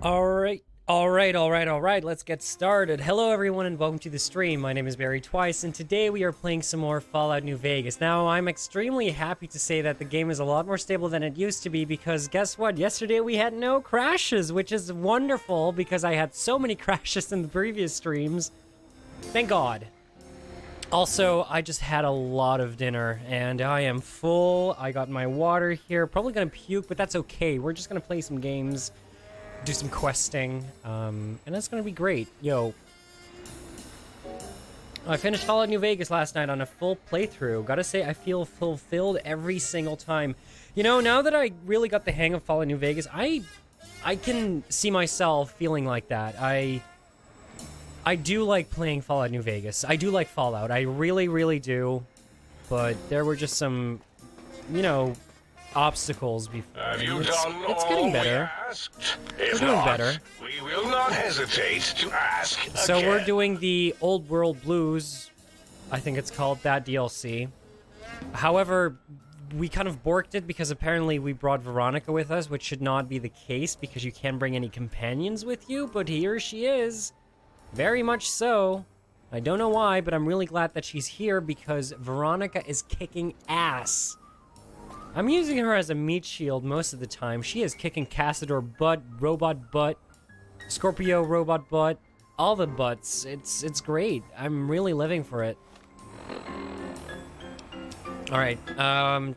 Alright, let's get started. Hello everyone and welcome to the stream. My name is Barry Twice and today we are playing some more Fallout New Vegas. Now, I'm extremely happy to say that the game is a lot more stable than it used to be because guess what? Yesterday we had no crashes, which is wonderful because I had so many crashes in the previous streams. Thank God. Also, I just had a lot of dinner and I am full. I got my water here. Probably gonna puke, but that's okay. We're just gonna play some games. Do some questing, and that's gonna be great. Yo, I finished Fallout New Vegas last night on a full playthrough. Gotta say, I feel fulfilled every single time. You know, now that I really got the hang of Fallout New Vegas, I can see myself feeling like that. I do like playing Fallout New Vegas. I do like Fallout. I really, really do. But there were just some, you know, obstacles before. It's getting better. We're doing better. We will not hesitate to ask again. So we're doing the Old World Blues, I think it's called, that DLC. However, we kind of borked it because apparently we brought Veronica with us, which should not be the case because you can't bring any companions with you, but here she is. Very much so. I don't know why, but I'm really glad that she's here because Veronica is kicking ass. I'm using her as a meat shield most of the time. She is kicking Cassador butt, robot butt, Scorpio robot butt, all the butts. It's great. I'm really living for it. All right.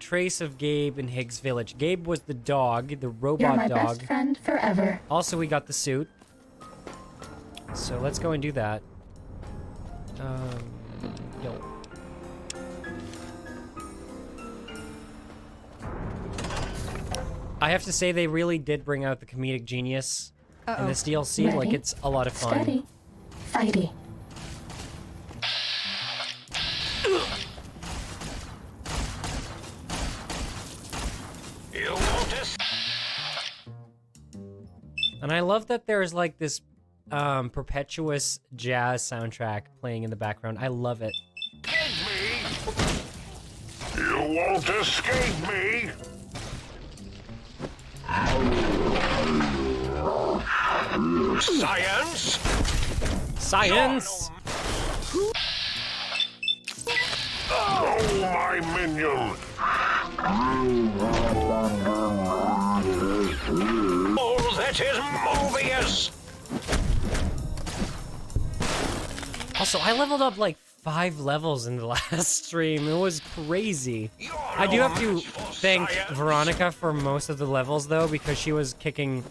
Trace of Gabe in Higgs Village. Gabe was the dog, the robot dog. You're my best friend forever. Also, we got the suit. So let's go and do that. Yo. I have to say, they really did bring out the comedic genius in this DLC. Ready? Like, it's a lot of fun. Steady. Fighty. You notice? And I love that there's, like, this perpetuous jazz soundtrack playing in the background. I love it. Escape me! You won't escape me! Science! Science! Oh, my minion! Oh, that is Mobius! Also, I leveled up, like, 5 levels in the last stream. It was crazy. I do have to thank Veronica for most of the levels, though, because she was kicking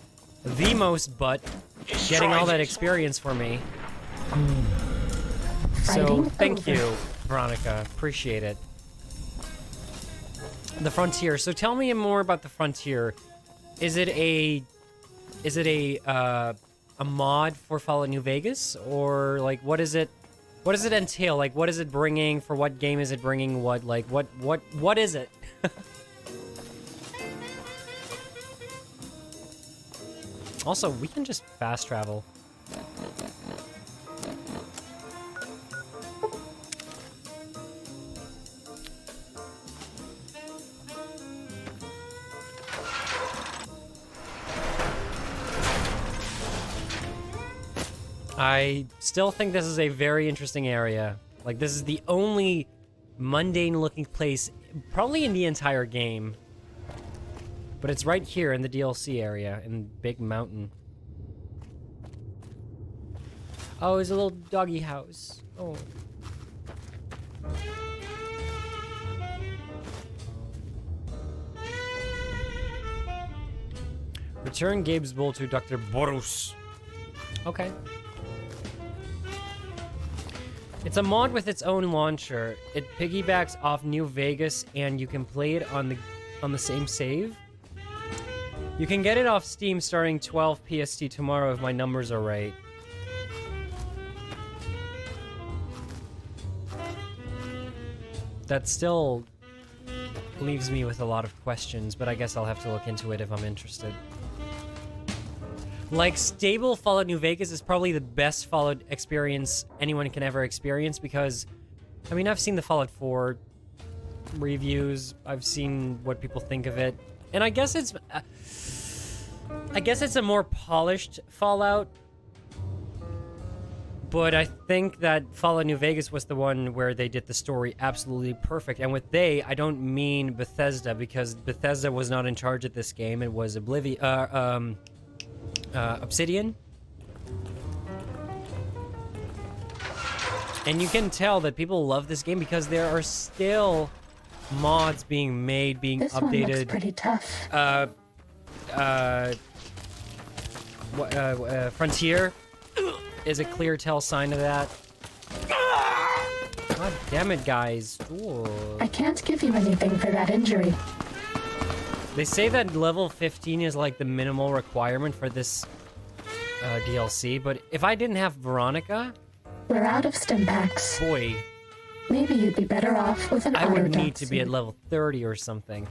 the most butt, getting all that experience for me. So, thank you, Veronica. Appreciate it. The Frontier. So tell me more about the Frontier. Is it a mod for Fallout New Vegas, or like what is it? What does it entail? Like, what is it bringing? For what game is it bringing? What is it? Also, we can just fast travel. I still think this is a very interesting area. Like, this is the only mundane-looking place, probably in the entire game. But it's right here in the DLC area, in Big Mountain. Oh, it's a little doggy house. Oh. Return Gabe's bowl to Dr. Boros. Okay. It's a mod with its own launcher. It piggybacks off New Vegas, and you can play it on the same save. You can get it off Steam starting 12 PST tomorrow if my numbers are right. That still leaves me with a lot of questions, but I guess I'll have to look into it if I'm interested. Like, stable Fallout New Vegas is probably the best Fallout experience anyone can ever experience because, I mean, I've seen the Fallout 4 reviews, I've seen what people think of it, and I guess it's... I guess it's a more polished Fallout. But I think that Fallout New Vegas was the one where they did the story absolutely perfect. And with they, I don't mean Bethesda, because Bethesda was not in charge of this game. It was Obsidian. And you can tell that people love this game because there are still mods being made, being This updated. one looks pretty tough. Frontier is a clear tell sign of that. God damn it, guys. Ooh. I can't give you anything for that injury. They say that level 15 is like the minimal requirement for this DLC, but if I didn't have Veronica, We're out of stim packs. boy, Maybe you'd be better off with an I would autodoc need to be at suit. level 30 or something.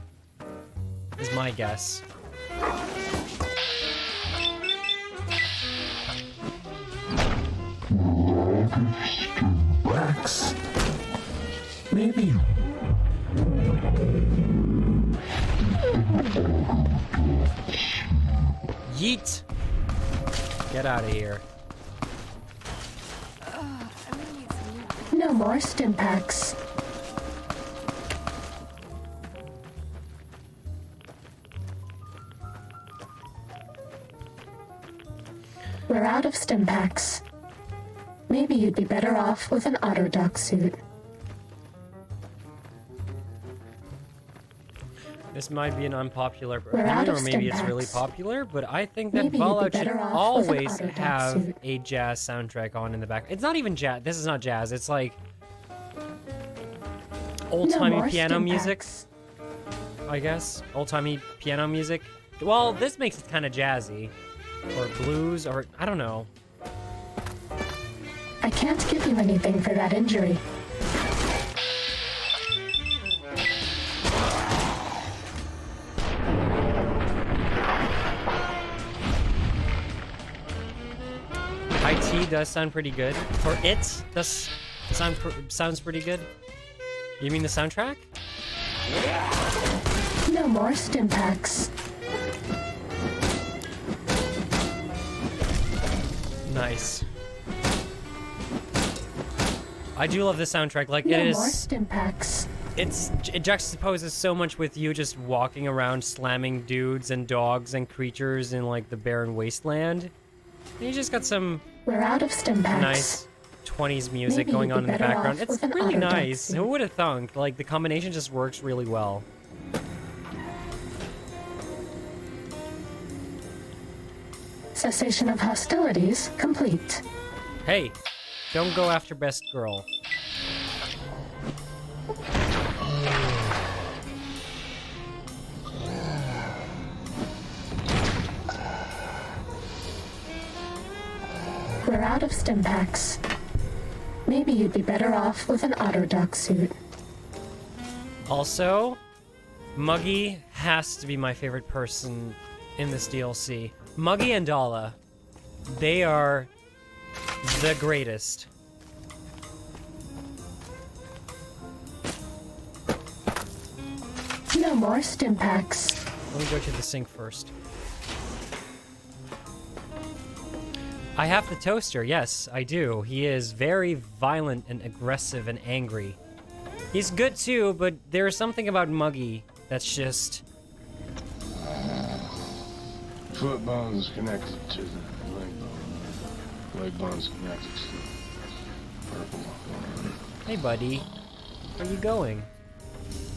Is my guess. Rex. Maybe. Yeet! Get out of here. No more stim packs. We're out of stim packs. Maybe you'd be better off with an autodoc suit. This might be an unpopular We're out opinion, of or maybe it's stim really packs. popular, but I think that Maybe you'd be Fallout should better off with an always autodoc have suit. a jazz soundtrack on in the back. It's not even jazz. This is not jazz. It's like No old-timey more piano stim music, packs. I guess. Old-timey piano music. Well, this makes it kind of jazzy. Or blues, or I don't know. I can't give you anything for that injury. IT does sound pretty good. Or it does sounds pretty good. You mean the soundtrack? No more stim packs. Nice. I do love the soundtrack. Like, No it more is... stim packs. It juxtaposes so much with you just walking around slamming dudes and dogs and creatures in, like, the barren wasteland. And you just got some We're out of stim packs. nice 20s music Maybe going you'd on be in the better background. off It's with an really autodoc nice. suit. Who would have thunk? Like, the combination just works really well. Cessation of hostilities complete. Hey, don't go after best girl. We're out of stim packs. Maybe you'd be better off with an autodoc suit. Also, Muggy has to be my favorite person in this DLC. Muggy and Dala, they are the greatest. No more stim packs. Let me go to the sink first. I have the toaster, yes, I do. He is very violent and aggressive and angry. He's good too, but there's something about Muggy that's just... Foot bone's connected to the leg bone. Leg bone's connected to the purple bone. Hey, buddy. Where are you going?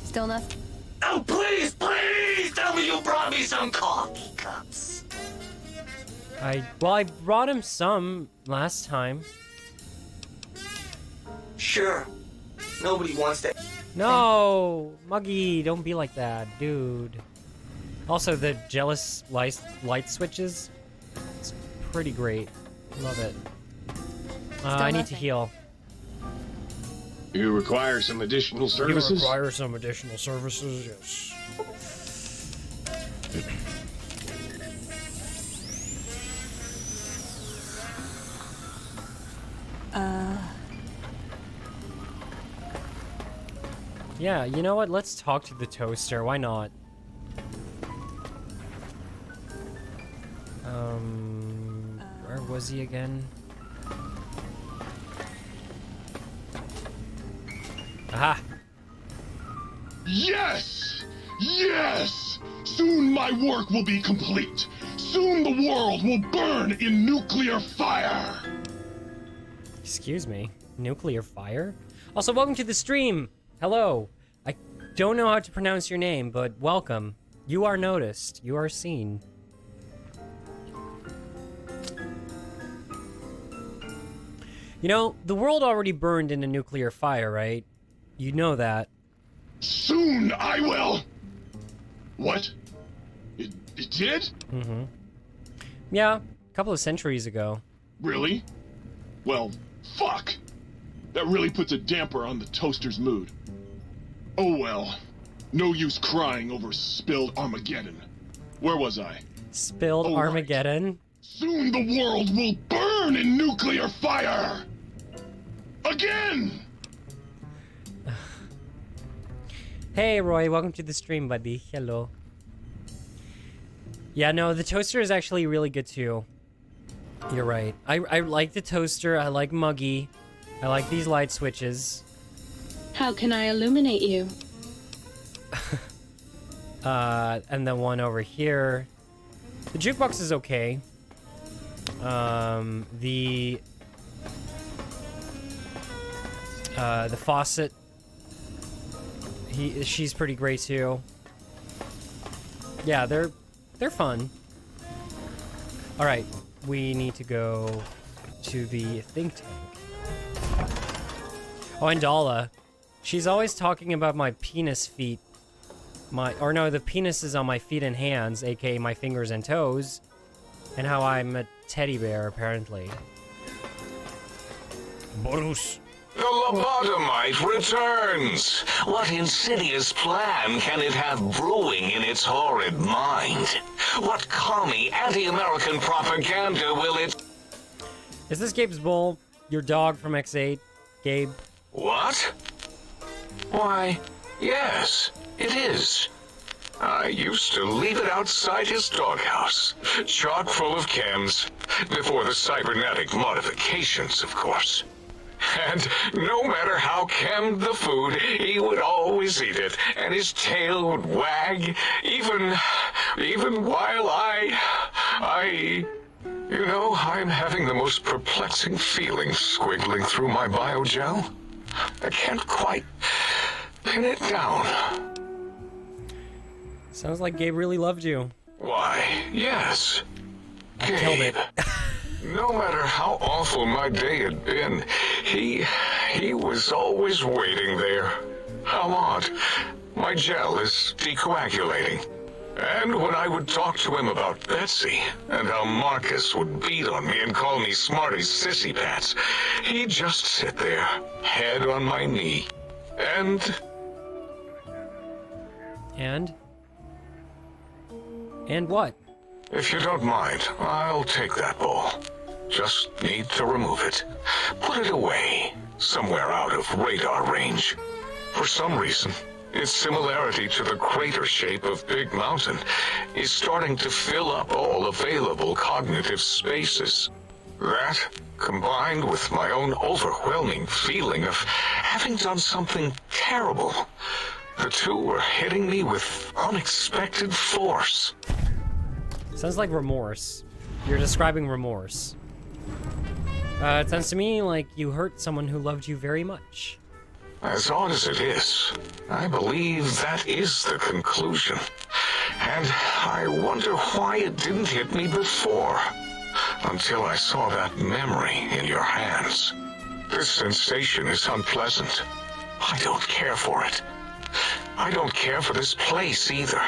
Still enough? Oh, please, please tell me you brought me some coffee cups. Well, I brought him some last time. Sure. Nobody wants to. No! Muggy, don't be like that, dude. Also, the jealous light switches. It's pretty great. Love it. I need to nothing. heal. You require some additional services? some additional services, yes. Yeah, you know what? Let's talk to the toaster. Why not? Where was he again? Aha! Yes! Yes! Soon my work will be complete. Soon the world will burn in nuclear fire. Excuse me. Nuclear fire? Also, welcome to the stream! Hello! I don't know how to pronounce your name, but welcome. You are noticed. You are seen. You know, the world already burned in a nuclear fire, right? You know that. Soon I will... What? It did? Mm-hmm. Yeah, a couple of centuries ago. Really? Well, fuck. That really puts a damper on the toaster's mood. Oh well. No use crying over spilled Armageddon. Where was I? Spilled Oh, right. Armageddon? Soon the world will burn in nuclear fire! Again! Hey, Roy, welcome to the stream, buddy. Hello. Yeah, no, the toaster is actually really good, too. You're right. I like the toaster. I like Muggy. I like these light switches. How can I illuminate you? And the one over here. The jukebox is okay. The faucet. She's pretty great too. Yeah, they're fun. All right, we need to go to the think tank. Oh, and Dala. She's always talking about my penis feet. The penis is on my feet and hands, aka my fingers and toes, and how I'm a teddy bear, apparently. Bruce. The lobotomite returns! What insidious plan can it have brewing in its horrid mind? What commie anti-American propaganda will it... Is this Gabe's Bull? Your dog from X8? Gabe? What? Why, yes, it is. I used to leave it outside his doghouse, chock full of chems, before the cybernetic modifications, of course. And no matter how chemmed the food, he would always eat it, and his tail would wag, even while you know, I'm having the most perplexing feeling squiggling through my biogel. I can't quite pin it down. Sounds like Gabe really loved you. Why, yes. Killed it. No matter how awful my day had been, he was always waiting there. How odd. My gel is decoagulating. And when I would talk to him about Betsy, and how Marcus would beat on me and call me Smarty's sissy pants, he'd just sit there, head on my knee, and... And? And what? If you don't mind, I'll take that bowl. Just need to remove it. Put it away, somewhere out of radar range. For some reason, its similarity to the crater shape of Big Mountain is starting to fill up all available cognitive spaces. That, combined with my own overwhelming feeling of having done something terrible, the two were hitting me with unexpected force. Sounds like remorse. You're describing remorse. It sounds to me like you hurt someone who loved you very much. As odd as it is, I believe that is the conclusion. And I wonder why it didn't hit me before, until I saw that memory in your hands. This sensation is unpleasant. I don't care for it. I don't care for this place either.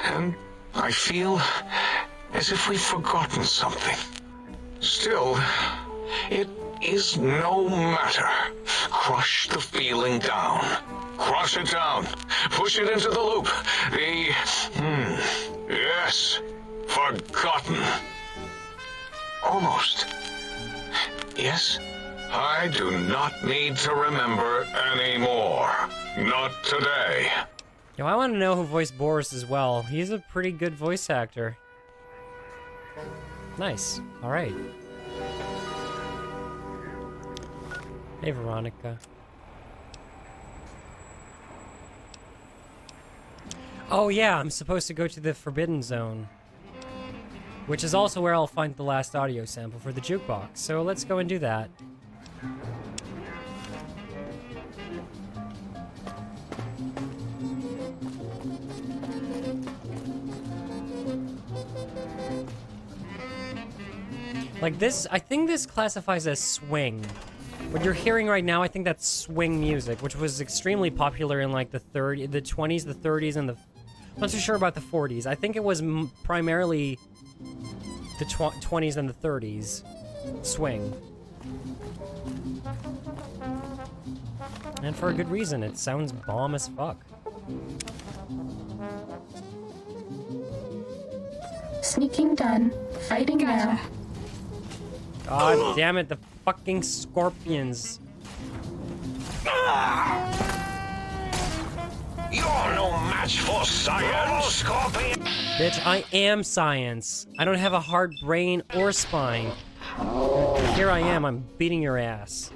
And I feel as if we've forgotten something. Still, it is no matter. Crush the feeling down. Crush it down. Push it into the loop. Yes. Forgotten. Almost. Yes. I do not need to remember anymore. Not today. Yo, I want to know who voiced Boris as well. He's a pretty good voice actor. Nice. All right. Hey, Veronica. Oh yeah, I'm supposed to go to the Forbidden Zone, which is also where I'll find the last audio sample for the jukebox. So let's go and do that. Like this, I think this classifies as swing. What you're hearing right now, I think that's swing music, which was extremely popular in like the 20s, the 30s, and the... I'm not too sure about the 40s. I think it was primarily the 20s and the 30s. Swing. And for a good reason. It sounds bomb as fuck. Sneaking done. Fighting now. God damn it, the fucking scorpions. You're no match for science, Scorpion! Bitch, I am science. I don't have a hard brain or spine. Here I am, I'm beating your ass.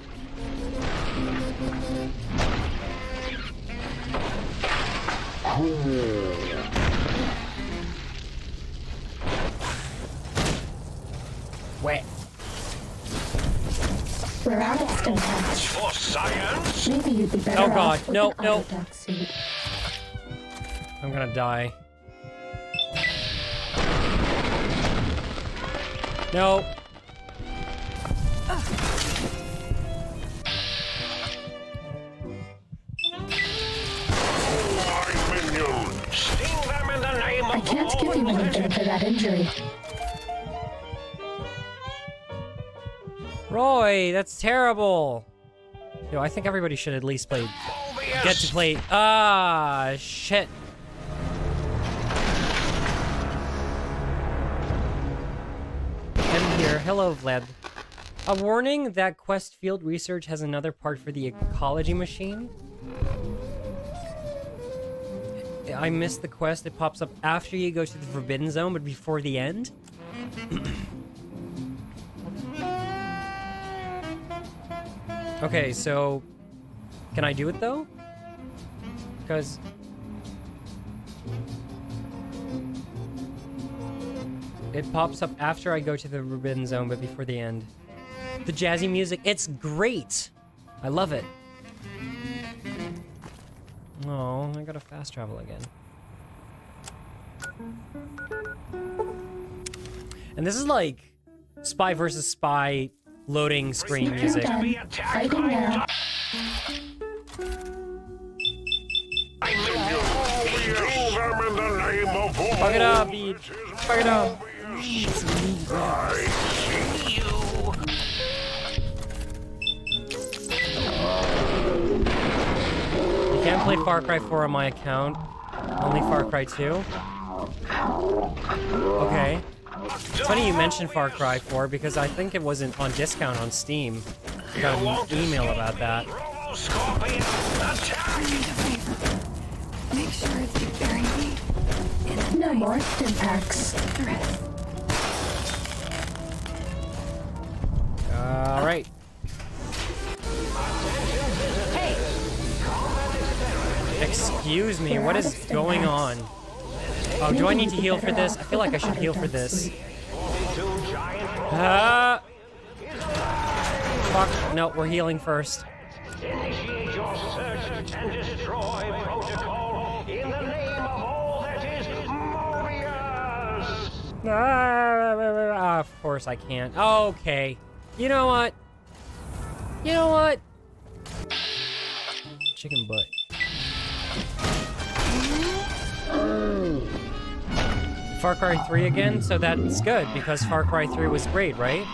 Wet. We're out of stimulants. For science? Maybe you'd be better Oh god, off with no, an no. autodoc suit. I'm gonna die. No. I can't give you anything for that injury. Roy, that's terrible. Yo, I think everybody should at least get to play. Ah, shit. I'm here. Hello, Vlad. A warning that Quest Field Research has another part for the ecology machine. I missed the quest. It pops up after you go to the Forbidden Zone, but before the end. Okay, so can I do it though? Because it pops up after I go to the Forbidden Zone, but before the end. The jazzy music, it's great. I love it. Oh, I gotta fast travel again. And this is like spy versus spy loading screen music. Fighting now. Fuck it up, Bede. Fuck it up. You can't play Far Cry 4 on my account. Only Far Cry 2. Okay. It's funny you mentioned Far Cry 4 because I think it wasn't on discount on Steam. I got an email about that. Make sure it's bury me. No more stim packs. Alright. Excuse me, what is going on? Oh, do I need to heal for this? I feel like I should heal for this. Fuck. No, we're healing first. Initiate your search and destroy protocol in the name of all that is Mobius! Of course I can't. Okay. You know what? You know what? Chicken butt. Far Cry 3 again, so that's good, because Far Cry 3 was great, right?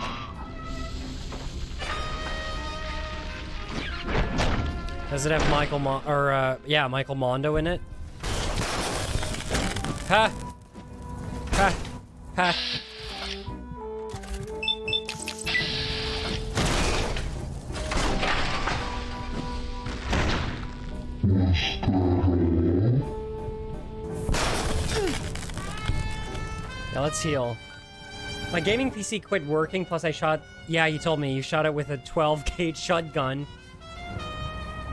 Does it have Michael Michael Mondo in it? Ha! Ha! Ha! Yeah, let's heal. My gaming PC quit working, plus I shot... Yeah, you told me. You shot it with a 12-gauge shotgun.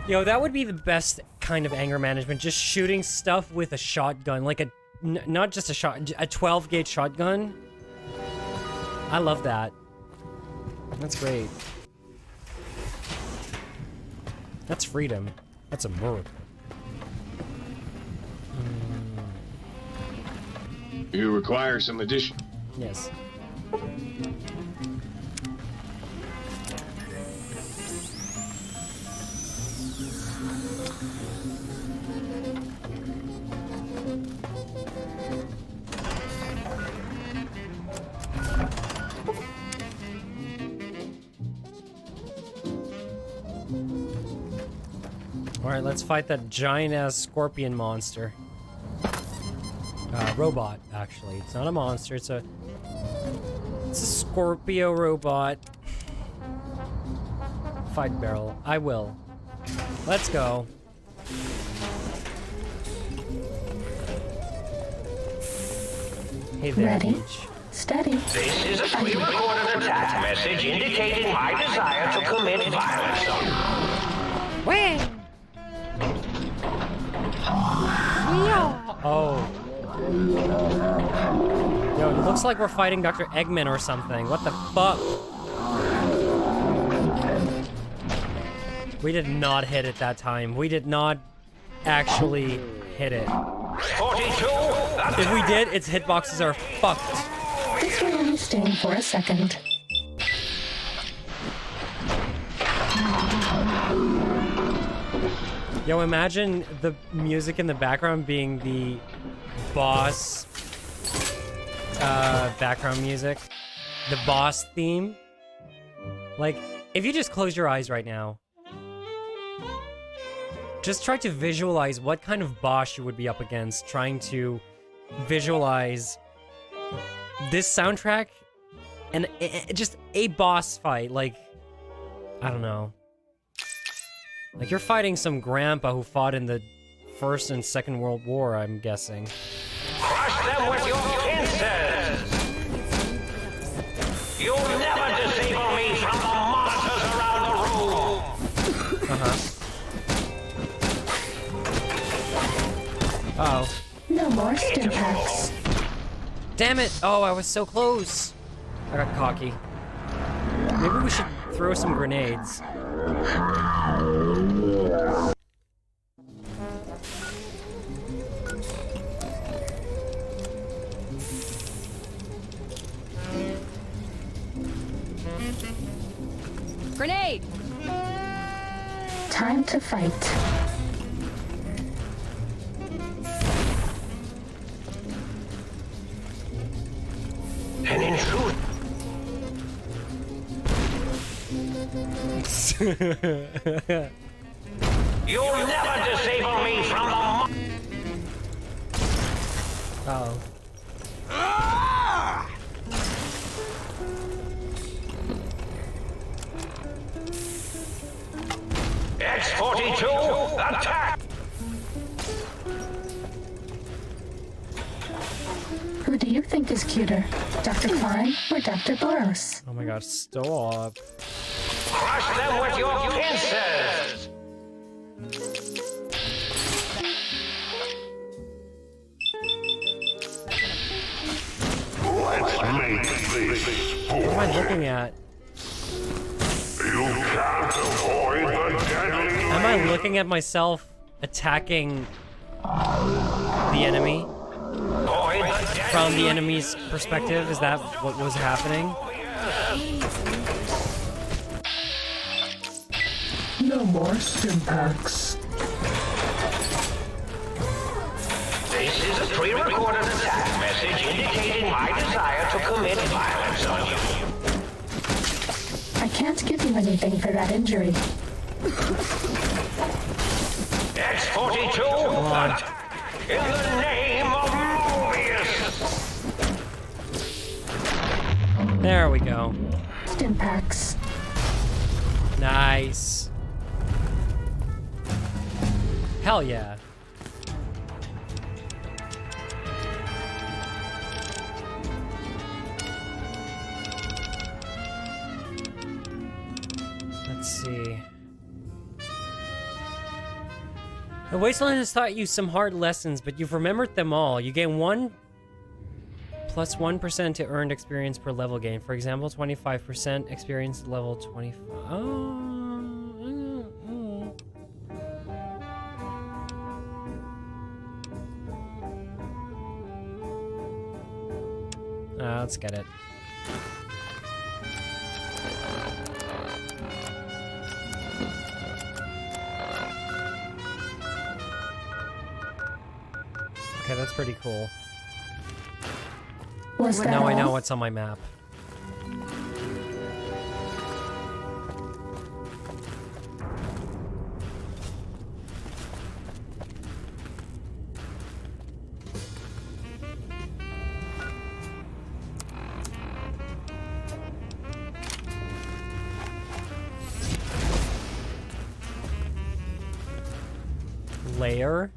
Yo, that would be the best kind of anger management. Just shooting stuff with a shotgun. Like a... not just a shot... a 12-gauge shotgun. I love that. That's great. That's freedom. That's America. You require some addition. Yes. Alright, let's fight that giant-ass scorpion monster. Robot, actually. It's not a monster, it's a Scorpio robot. Fight barrel. I will. Let's go. Hey there, Ready? Peach. Steady. This is a pre-recorded attack message indicating my desire to commit violence on you. Wait! Oh. Yo, it looks like we're fighting Dr. Eggman or something. What the fuck? We did not hit it that time. We did not actually hit it. 42. If we did, its hitboxes are fucked. This will only sting for a second. Yo, imagine the music in the background being the boss background music. The boss theme. Like, if you just close your eyes right now, just try to visualize what kind of boss you would be up against, trying to visualize this soundtrack and just a boss fight. Like, I don't know. Like, you're fighting some grandpa who fought in the First and Second World War, I'm guessing. Crush them with your pincers. You'll never disable me from the monitors around the room. Uh-oh. No more stim packs. Damn it! Oh, I was so close. I got cocky. Maybe we should throw some grenades. Grenade! Time to fight. An intruder. You'll never disable me from the Uh-oh. X-42, attack! Who do you think is cuter? Dr. Klein or Dr. Boros? Oh my god, stop. Crush them with your pincers! Let's make this What am I looking at? You can't avoid the deadly. Am I looking at myself attacking the enemy? From the enemy's perspective? Is that what was happening? No more stim packs. This is a pre-recorded attack message indicating my desire to commit violence on you. I can't give you anything for that injury. X-42, in the name of Mobius! There we go. Stim packs. Nice. Hell yeah. The Wasteland has taught you some hard lessons, but you've remembered them all. You gain 1 plus 1% to earned experience per level gain. For example, 25% experience at level 25. Let's get it. Okay, that's pretty cool. Was that Now I know all? what's on my map. Layer.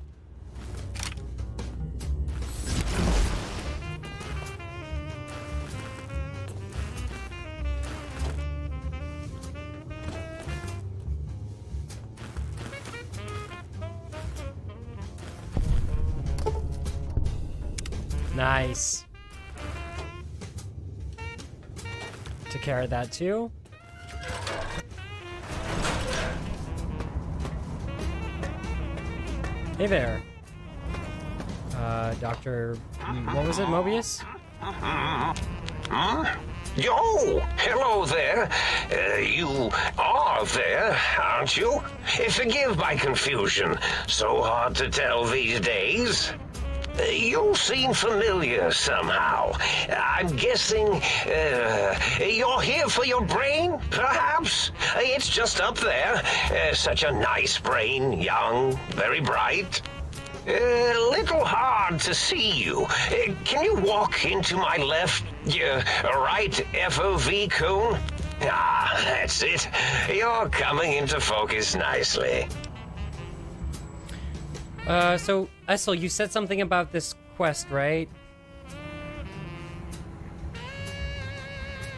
Nice. Took care of that too. Hey there. Dr. What was it, Mobius? Yo, hello there. You are there, aren't you? Forgive my confusion. So hard to tell these days. You seem familiar somehow. I'm guessing you're here for your brain, perhaps? It's just up there. Such a nice brain, young, very bright. Little hard to see you. Can you walk into my left, right FOV cone? Ah, that's it. You're coming into focus nicely. So, Essel, you said something about this quest, right?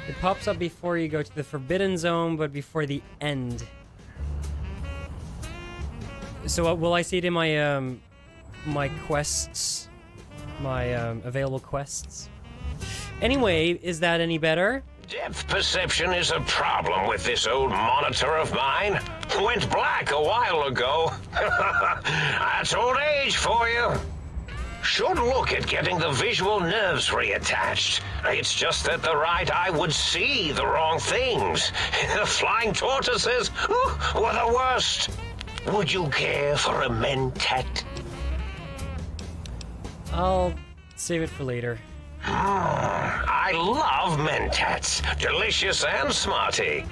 It pops up before you go to the Forbidden Zone, but before the end. So, will I see it in my, my quests? My, available quests? Anyway, is that any better? Depth perception is a problem with this old monitor of mine. Went black a while ago. That's old age for you. Should look at getting the visual nerves reattached. It's just that the right eye would see the wrong things. The flying tortoises were the worst. Would you care for a mentat? I'll save it for later. I love mentats. Delicious and smarty.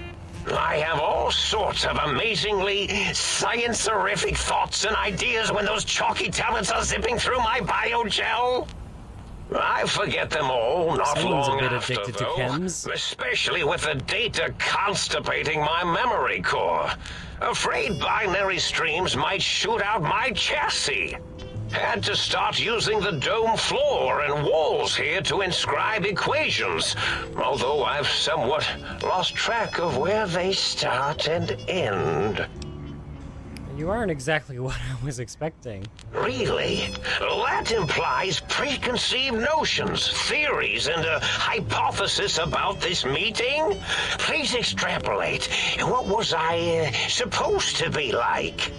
I have all sorts of amazingly science-erific thoughts and ideas when those chalky talents are zipping through my biogel. I forget them all not Someone's long a bit after, addicted to though, chems. especially with the data constipating my memory core. Afraid binary streams might shoot out my chassis. Had to start using the dome floor and walls here to inscribe equations, although I've somewhat lost track of where they start and end. You aren't exactly what I was expecting. Really? That implies preconceived notions, theories, and a hypothesis about this meeting? Please extrapolate. What was I supposed to be like?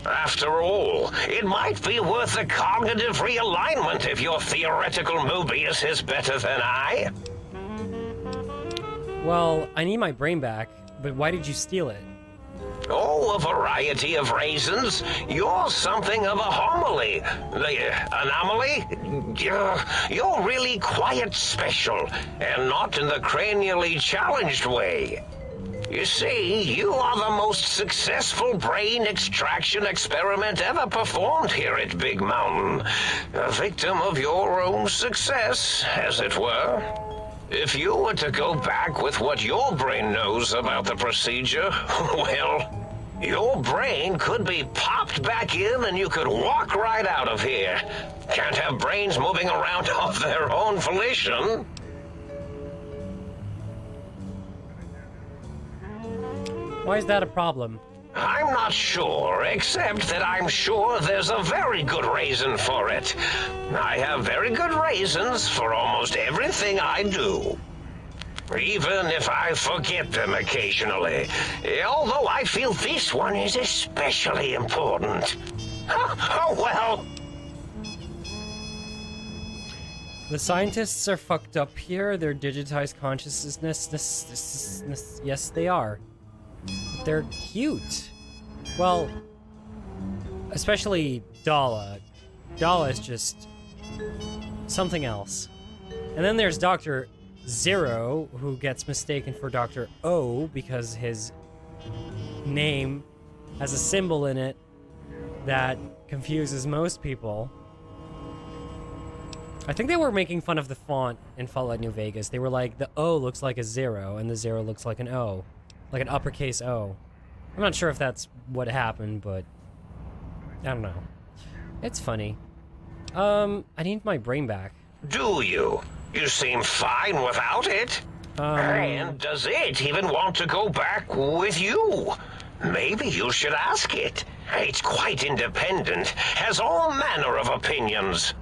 After all, it might be worth a cognitive realignment if your theoretical Mobius is better than I. Well, I need my brain back, but why did you steal it? Oh, a variety of reasons. You're something of a homily. Anomaly? You're really quite special, and not in the cranially challenged way. You see, you are the most successful brain extraction experiment ever performed here at Big Mountain. A victim of your own success, as it were. If you were to go back with what your brain knows about the procedure, well, your brain could be popped back in and you could walk right out of here. Can't have brains moving around of their own volition. Why is that a problem? I'm not sure, except that I'm sure there's a very good reason for it. I have very good reasons for almost everything I do. Even if I forget them occasionally. Although I feel this one is especially important. Oh well. The scientists are fucked up here. Their digitized consciousness. Yes, they are. They're cute. Well, especially Dala. Dala is just something else. And then there's Dr. Zero, who gets mistaken for Dr. O because his name has a symbol in it that confuses most people. I think they were making fun of the font in Fallout New Vegas. They were like, the O looks like a 0, and the 0 looks like an O. Like an uppercase O. I'm not sure if that's what happened, but I don't know. It's funny. I need my brain back. Do you? You seem fine without it. And does it even want to go back with you? Maybe you should ask it. It's quite independent, has all manner of opinions.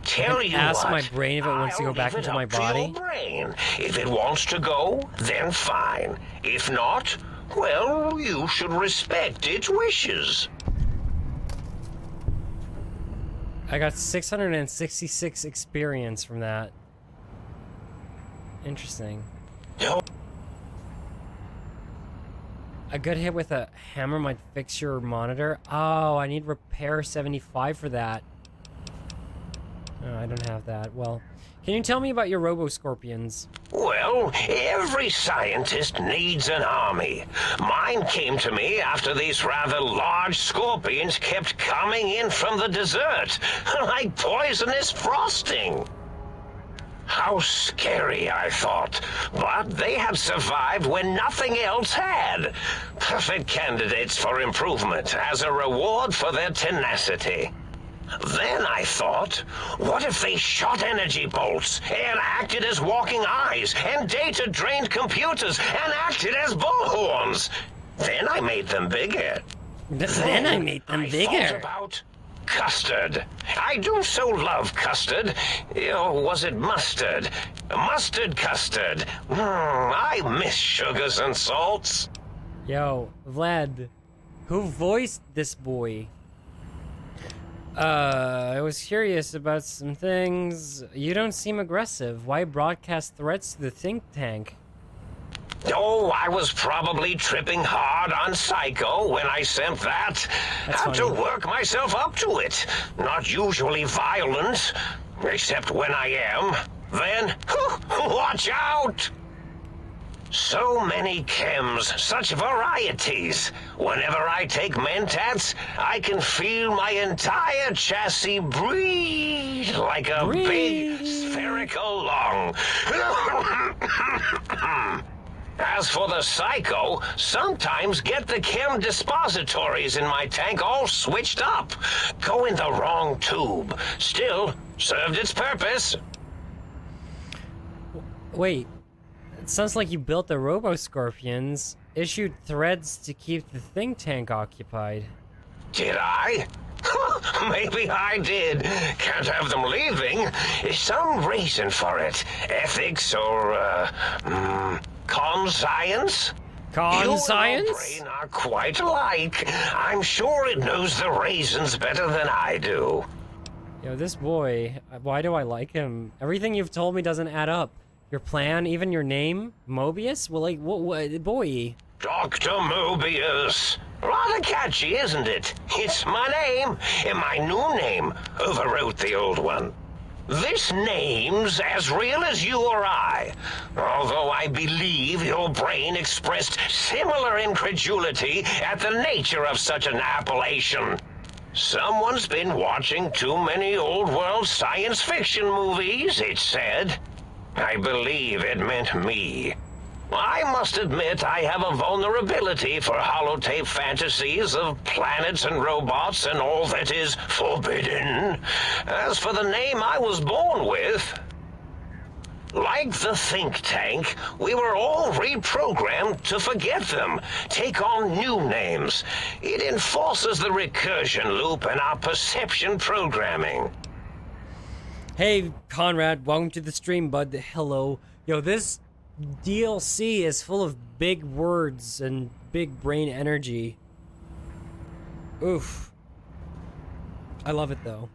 Tell you ask what, my brain if it wants to go I'll back leave it into my up to body. your brain. If it wants to go, then fine. If not, well, you should respect its wishes. I got 666 experience from that. Interesting. No. A good hit with a hammer might fix your monitor. Oh, I need repair 75 for that. Oh, I don't have that. Well, can you tell me about your robo-scorpions? Well, every scientist needs an army. Mine came to me after these rather large scorpions kept coming in from the desert, like poisonous frosting. How scary, I thought. But they had survived when nothing else had. Perfect candidates for improvement as a reward for their tenacity. Then I thought, what if they shot energy bolts and acted as walking eyes and data-drained computers and acted as bullhorns? Then I made them bigger. Then I made them I bigger. thought about custard. I do so love custard. Or was it mustard? Mustard custard. I miss sugars and salts. Yo, Vlad, who voiced this boy? I was curious about some things. You don't seem aggressive. Why broadcast threats to the think tank? Oh, I was probably tripping hard on Psycho when I sent that. That's Had to funny. work myself up to it. Not usually violent, except when I am. Then, watch out! So many chems, such varieties. Whenever I take Mentats, I can feel my entire chassis breathe like a big spherical lung. As for the Psycho, sometimes get the chem dispositories in my tank all switched up. Go in the wrong tube. Still, served its purpose. Wait, it sounds like you built the Robo-Scorpions, issued threads to keep the think tank occupied. Did I? Maybe I did. Can't have them leaving. Some reason for it. Ethics or, conscience? You and your brain are quite alike. I'm sure it knows the reasons better than I do. Yo, this boy, why do I like him? Everything you've told me doesn't add up. Your plan, even your name? Mobius? Well, like, what boy? Dr. Mobius. Rather catchy, isn't it? It's my name, and my new name overwrote the old one. This name's as real as you or I, although I believe your brain expressed similar incredulity at the nature of such an appellation. Someone's been watching too many old-world science fiction movies, it said. I believe it meant me. I must admit I have a vulnerability for holotape fantasies of planets and robots and all that is forbidden. As for the name I was born with, Like the think tank, we were all reprogrammed to forget them, take on new names. It enforces the recursion loop in our perception programming. Hey, Conrad, welcome to the stream, bud. Hello. Yo, this DLC is full of big words and big brain energy. Oof. I love it, though.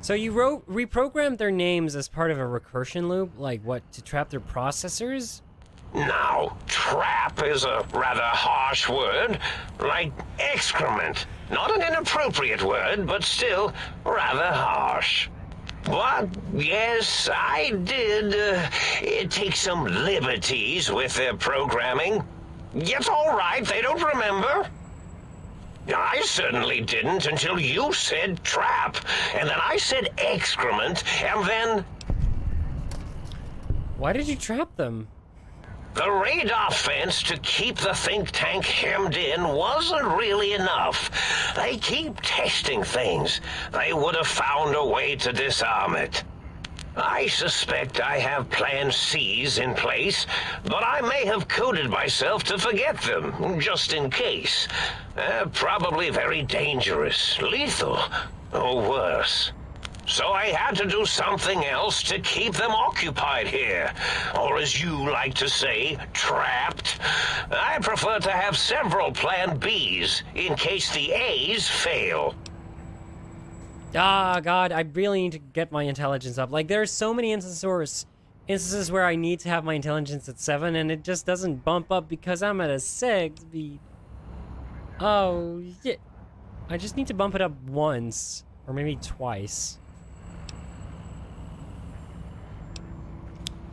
So you reprogrammed their names as part of a recursion loop? Like, what, to trap their processors? Now, trap is a rather harsh word, like excrement. Not an inappropriate word, but still rather harsh. But, yes, I did take some liberties with their programming. It's all right, they don't remember. I certainly didn't until you said trap, and then I said excrement, and then... Why did you trap them? The radar fence to keep the think tank hemmed in wasn't really enough. They keep testing things. They would have found a way to disarm it. I suspect I have Plan C's in place, but I may have coded myself to forget them, just in case. Probably very dangerous, lethal, or worse. So I had to do something else to keep them occupied here. Or as you like to say, trapped. I prefer to have several Plan B's in case the A's fail. Ah, God, I really need to get my intelligence up. Like, there's so many instances where I need to have my intelligence at 7, and it just doesn't bump up because I'm at a 6 speed. Oh, shit. I just need to bump it up once, or maybe twice.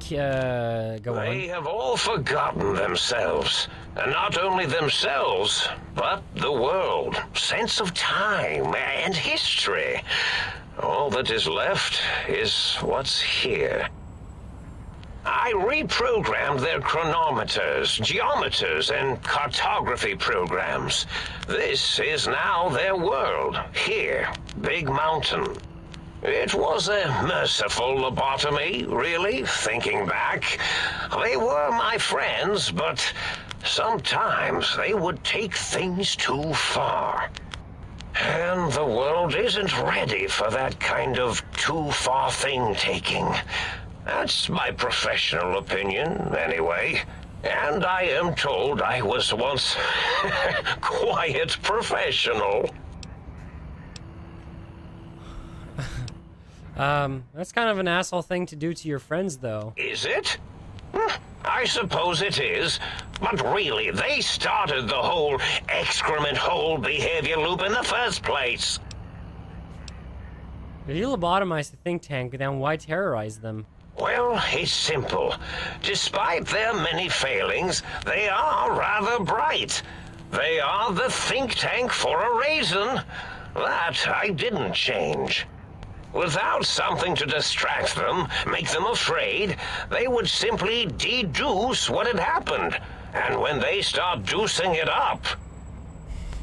Go on. They have all forgotten themselves. And not only themselves, but the world, sense of time, and history. All that is left is what's here. I reprogrammed their chronometers, geometers, and cartography programs. This is now their world, here, Big Mountain. It was a merciful lobotomy, really, thinking back. They were my friends, but sometimes they would take things too far. And the world isn't ready for that kind of too-far thing-taking. That's my professional opinion, anyway. And I am told I was once quiet professional. That's kind of an asshole thing to do to your friends, though. Is it? I suppose it is. But really, they started the whole excrement hole behavior loop in the first place. If you lobotomize the think tank, then why terrorize them? Well, it's simple. Despite their many failings, they are rather bright. They are the think tank for a reason. That I didn't change. Without something to distract them, make them afraid, they would simply deduce what had happened. And when they start deucing it up,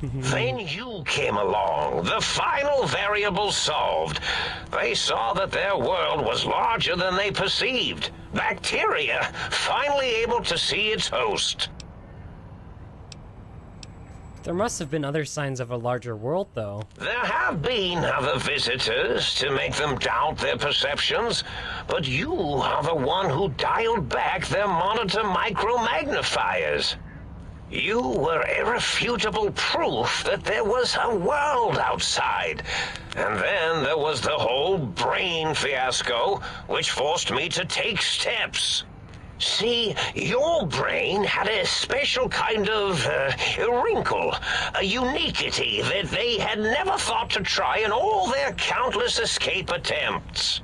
then you came along, the final variable solved. They saw that their world was larger than they perceived. Bacteria, finally able to see its host. There must have been other signs of a larger world, though. There have been other visitors to make them doubt their perceptions, but you are the one who dialed back their monitor micro-magnifiers. You were irrefutable proof that there was a world outside. And then there was the whole brain fiasco, which forced me to take steps. See, your brain had a special kind of wrinkle, a uniquity that they had never thought to try in all their countless escape attempts.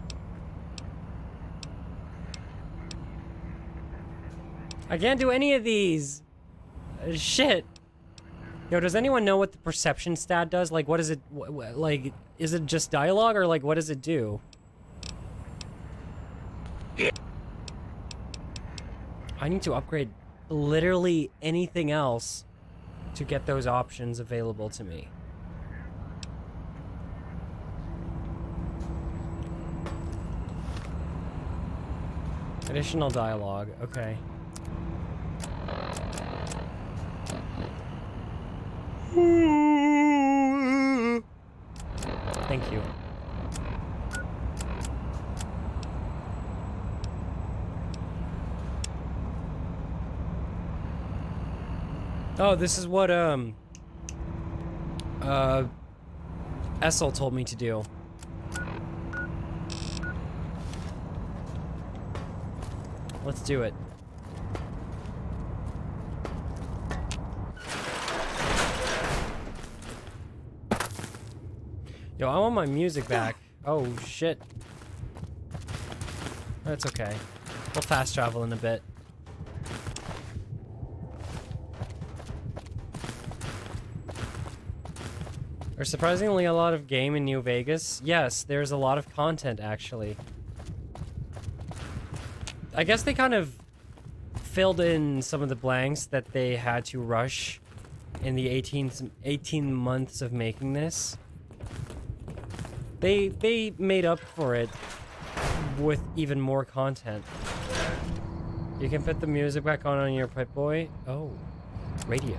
I can't do any of these. Shit. Yo, does anyone know what the perception stat does? Like, what is it, like, is it just dialogue, or, like, what does it do? Yeah. I need to upgrade literally anything else to get those options available to me. Additional dialogue, okay. Thank you. Oh, this is what, Essel told me to do. Let's do it. Yo, I want my music back. Oh, shit. That's okay. We'll fast travel in a bit. There's surprisingly a lot of game in New Vegas. Yes, there's a lot of content, actually. I guess they kind of filled in some of the blanks that they had to rush in the 18 months of making this. They made up for it with even more content. You can put the music back on your Pip-Boy. Oh, radio.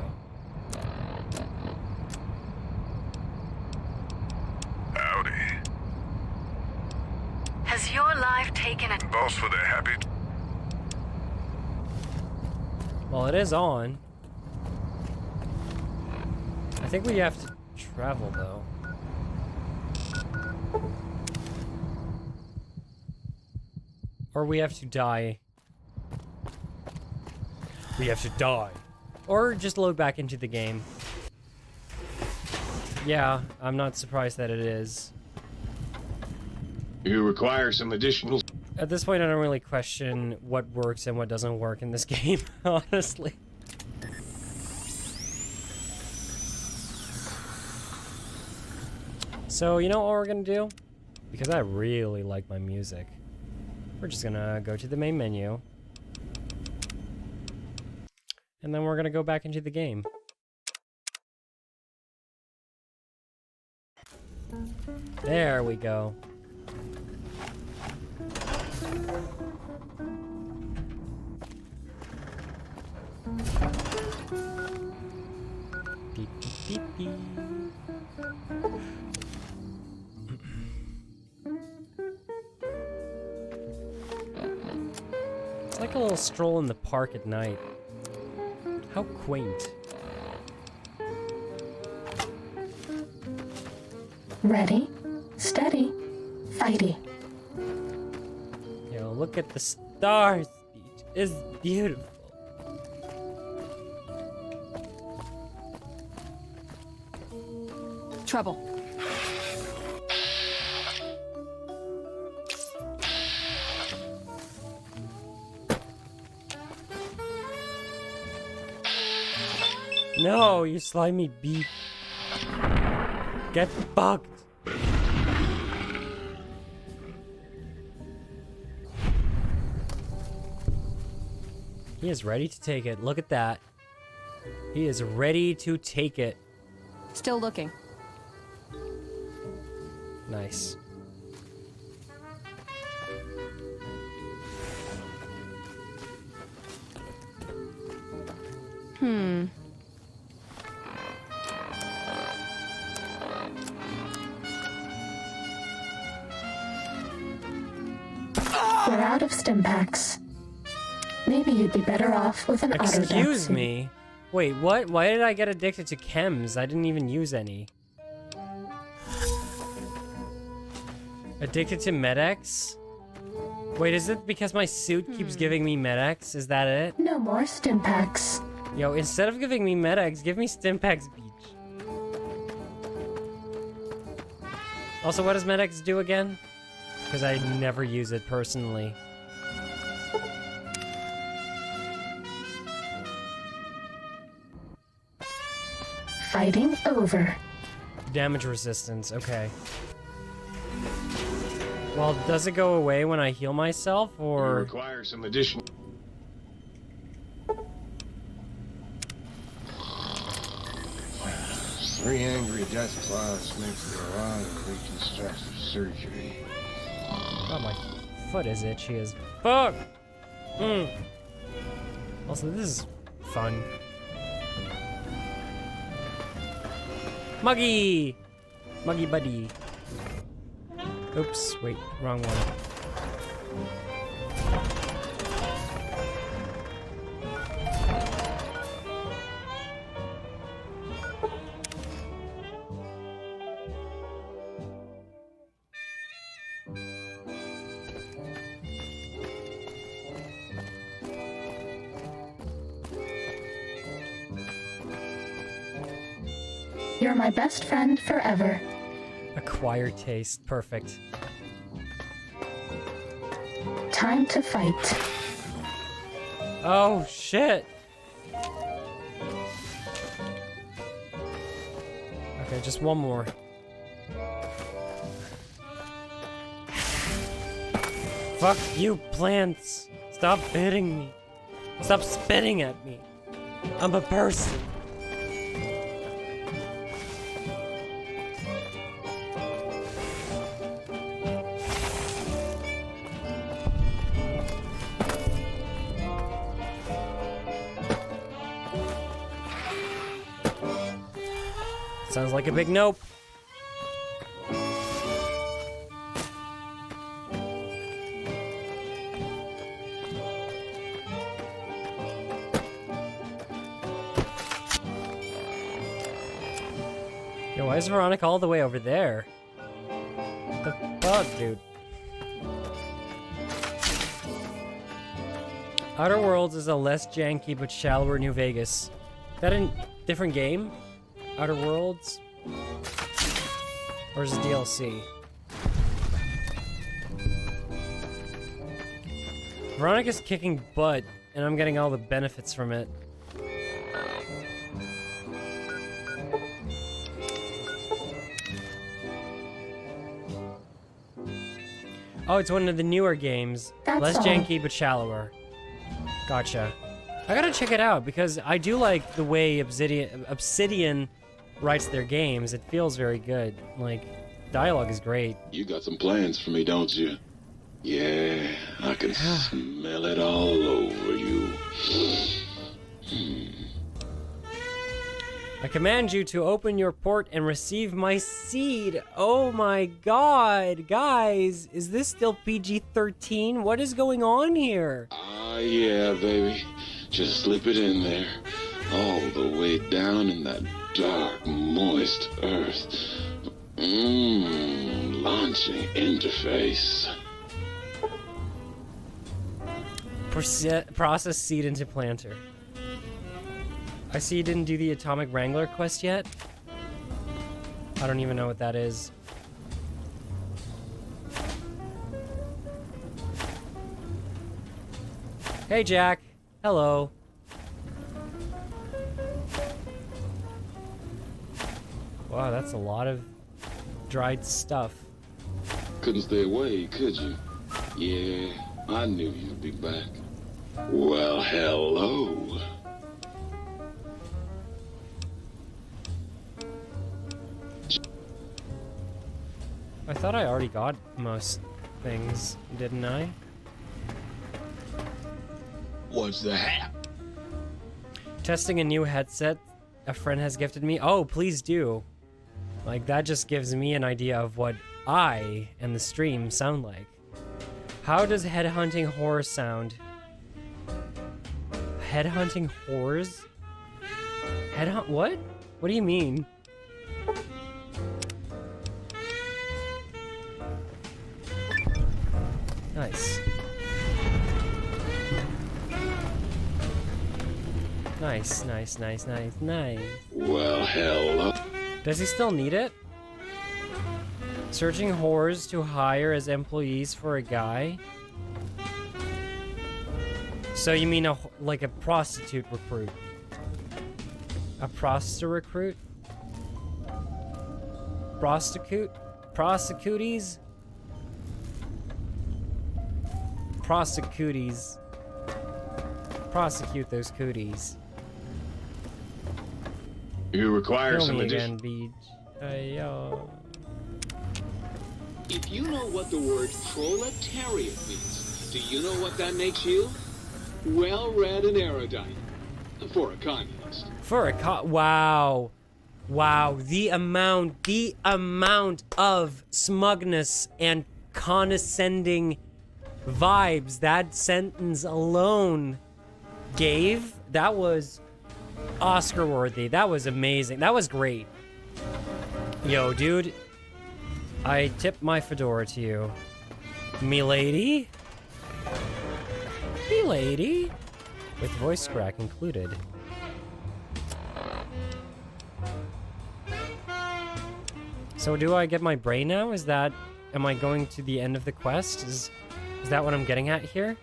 Howdy. Has your life taken a... Boss for the happy... Well, it is on. I think we have to travel, though. Or we have to die. We have to die. Or just load back into the game. Yeah, I'm not surprised that it is. You require some additional... At this point, I don't really question what works and what doesn't work in this game, honestly. So, you know what we're gonna do? Because I really like my music. We're just gonna go to the main menu. And then we're gonna go back into the game. There we go. Beep, beep, beep, beep. It's like a little stroll in the park at night. How quaint. Ready, steady, fighty. Yo, look at the stars, Beach. It's beautiful. Trouble. No, you slimy beep. Get fucked. He is ready to take it. Look at that. He is ready to take it. Still looking. Nice. We're out of stim packs. Maybe you'd be better off with an auto Excuse me. Wait, what? Why did I get addicted to chems? I didn't even use any. Addicted to Med-X? Wait, is it because my suit keeps giving me Med-X? Is that it? No more stim packs. Yo, instead of giving me Med-X, give me Stimpaks Beach. Also, what does Med-X do again? Because I never use it personally. Fighting over. Damage resistance, okay. Well, does it go away when I heal myself, You or... require some additional... Three angry death clouds makes it a lot of reconstructive surgery. Oh, my foot is itchy as fuck! Also, this is fun. Muggy! Muggy buddy. Oops, wait, wrong one. You're my best friend forever. Acquire taste. Perfect. Time to fight. Oh, shit. Okay, just one more. Fuck you, plants. Stop hitting me. Stop spitting at me. I'm a person. Sounds like a big nope. Yo, why is Veronica all the way over there? What the fuck, dude? Outer Worlds is a less janky but shallower New Vegas. That a different game? Outer Worlds? Or is it DLC? Veronica's kicking butt, and I'm getting all the benefits from it. Oh, it's one of the newer games. That's Less all. janky, but shallower. Gotcha. I gotta check it out, because I do like the way Obsidian writes their games. It feels very good. Like, dialogue is great. You got some plans for me, don't you? Yeah, I can smell it all over you. I command you to open your port and receive my seed. Oh my god, guys, is this still PG-13? What is going on here? Ah, yeah, baby. Just slip it in there. All the way down in that dark, moist earth. Launching interface. Process seed into planter. I see you didn't do the Atomic Wrangler quest yet. I don't even know what that is. Hey, Jack. Hello. Wow, that's a lot of dried stuff. Couldn't stay away, could you? Yeah, I knew you'd be back. Well, hello. I thought I already got most things, didn't I? What's the hat? Testing a new headset a friend has gifted me. Oh, please do. Like, that just gives me an idea of what I and the stream sound like. How does headhunting horror sound? Headhunting horrors? Headhunt? What? What do you mean? Nice. Nice, nice, nice, nice, nice. Well, hello. Does he still need it? Searching whores to hire as employees for a guy? So you mean like a prostitute recruit? A prostitute recruit? Prostitute? Prosecuties? Prosecuties. Prosecute those cooties. You require Kill some me addition. again, Beach. Yo. If you know what the word proletariat means, do you know what that makes you? well-read and erudite. For a communist. Wow. Wow, the amount of smugness and condescending vibes that sentence alone gave, that was Oscar worthy. That was amazing. That was great. Yo, dude, I tip my fedora to you. Milady? Milady? With voice crack included. So do I get my brain now? Am I going to the end of the quest? Is that what I'm getting at here?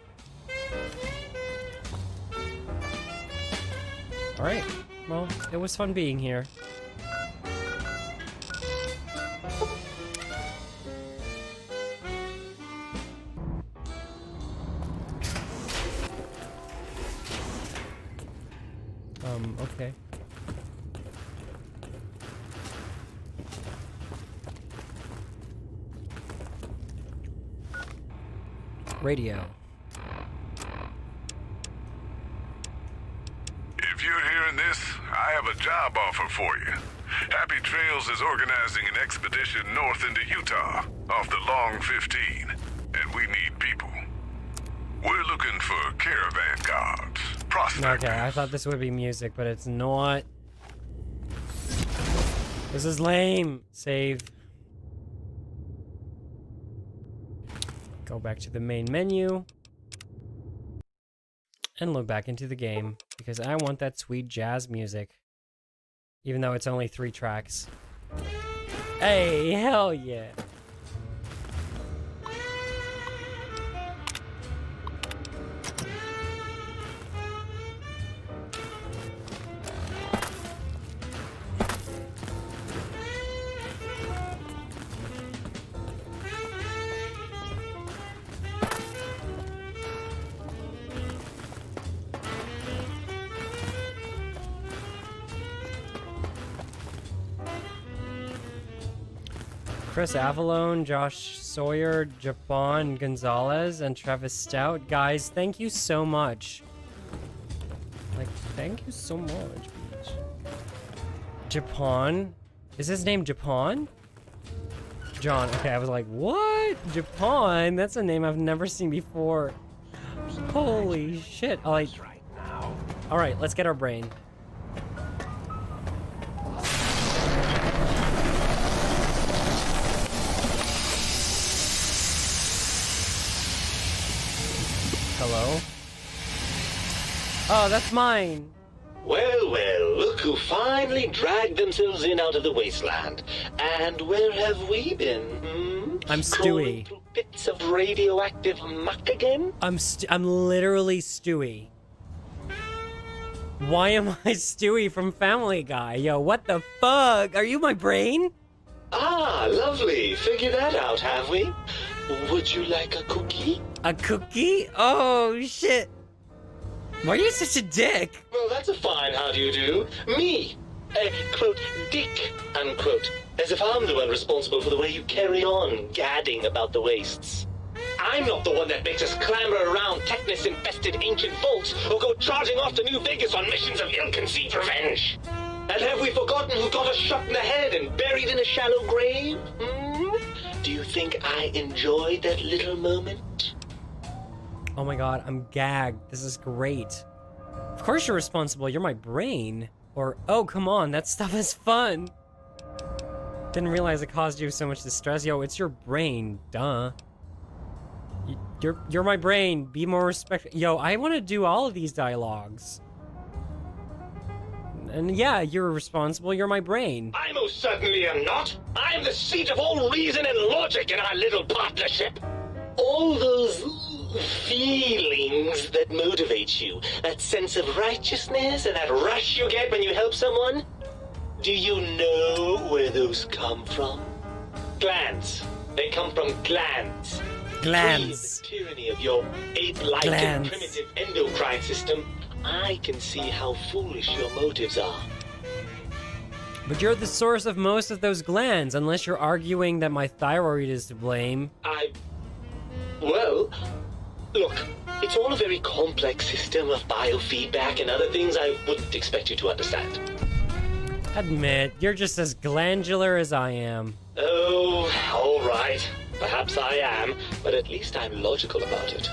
Alright, well, it was fun being here. Okay. Radio. If you're hearing this, I have a job offer for you. Happy Trails is organizing an expedition north into Utah, off the Long 15, and we need people. We're looking for caravan guards, prospectors. Okay, I thought this would be music, but it's not. This is lame. Save. Go back to the main menu. And load back into the game, because I want that sweet jazz music. Even though it's only 3 tracks. Hey, hell yeah. Chris Avalone, Josh Sawyer, Japon Gonzalez, and Travis Stout. Guys, thank you so much. Like, thank you so much, bitch. Japon? Is his name Japon? John. Okay, I was like, what? Japon? That's a name I've never seen before. Holy shit. Like, alright, let's get our brain. Hello? Oh, that's mine. Well, well, look who finally dragged themselves in out of the wasteland. And where have we been, hmm? I'm Stewie. Crawling through bits of radioactive muck again? I'm literally Stewie. Why am I Stewie from Family Guy? Yo, what the fuck? Are you my brain? Ah, lovely. Figured that out, have we? Would you like a cookie? A cookie? Oh, shit. Why are you such a dick? Well, that's a fine how do you do. Me, a, quote, dick, unquote. As if I'm the one responsible for the way you carry on gadding about the wastes. I'm not the one that makes us clamber around Technus-infested ancient vaults or go charging off to New Vegas on missions of ill-conceived revenge. And have we forgotten who got us shot in the head and buried in a shallow grave? Hmm? Do you think I enjoyed that little moment? Oh my god, I'm gagged. This is great. Of course you're responsible. You're my brain. Or, oh, come on, that stuff is fun. Didn't realize it caused you so much distress. Yo, it's your brain. Duh. You're my brain. Be more respectful. Yo, I want to do all of these dialogues. And yeah, you're responsible. You're my brain. I most certainly am not. I'm the seat of all reason and logic in our little partnership. All those feelings that motivate you, that sense of righteousness and that rush you get when you help someone, do you know where those come from? Glands. They come from glands. Glands. Free of the tyranny of your ape-like and primitive endocrine system, I can see how foolish your motives are. But you're the source of most of those glands, unless you're arguing that my thyroid is to blame. Well, Look, it's all a very complex system of biofeedback and other things I wouldn't expect you to understand. Admit, you're just as glandular as I am. Oh, all right. Perhaps I am, but at least I'm logical about it.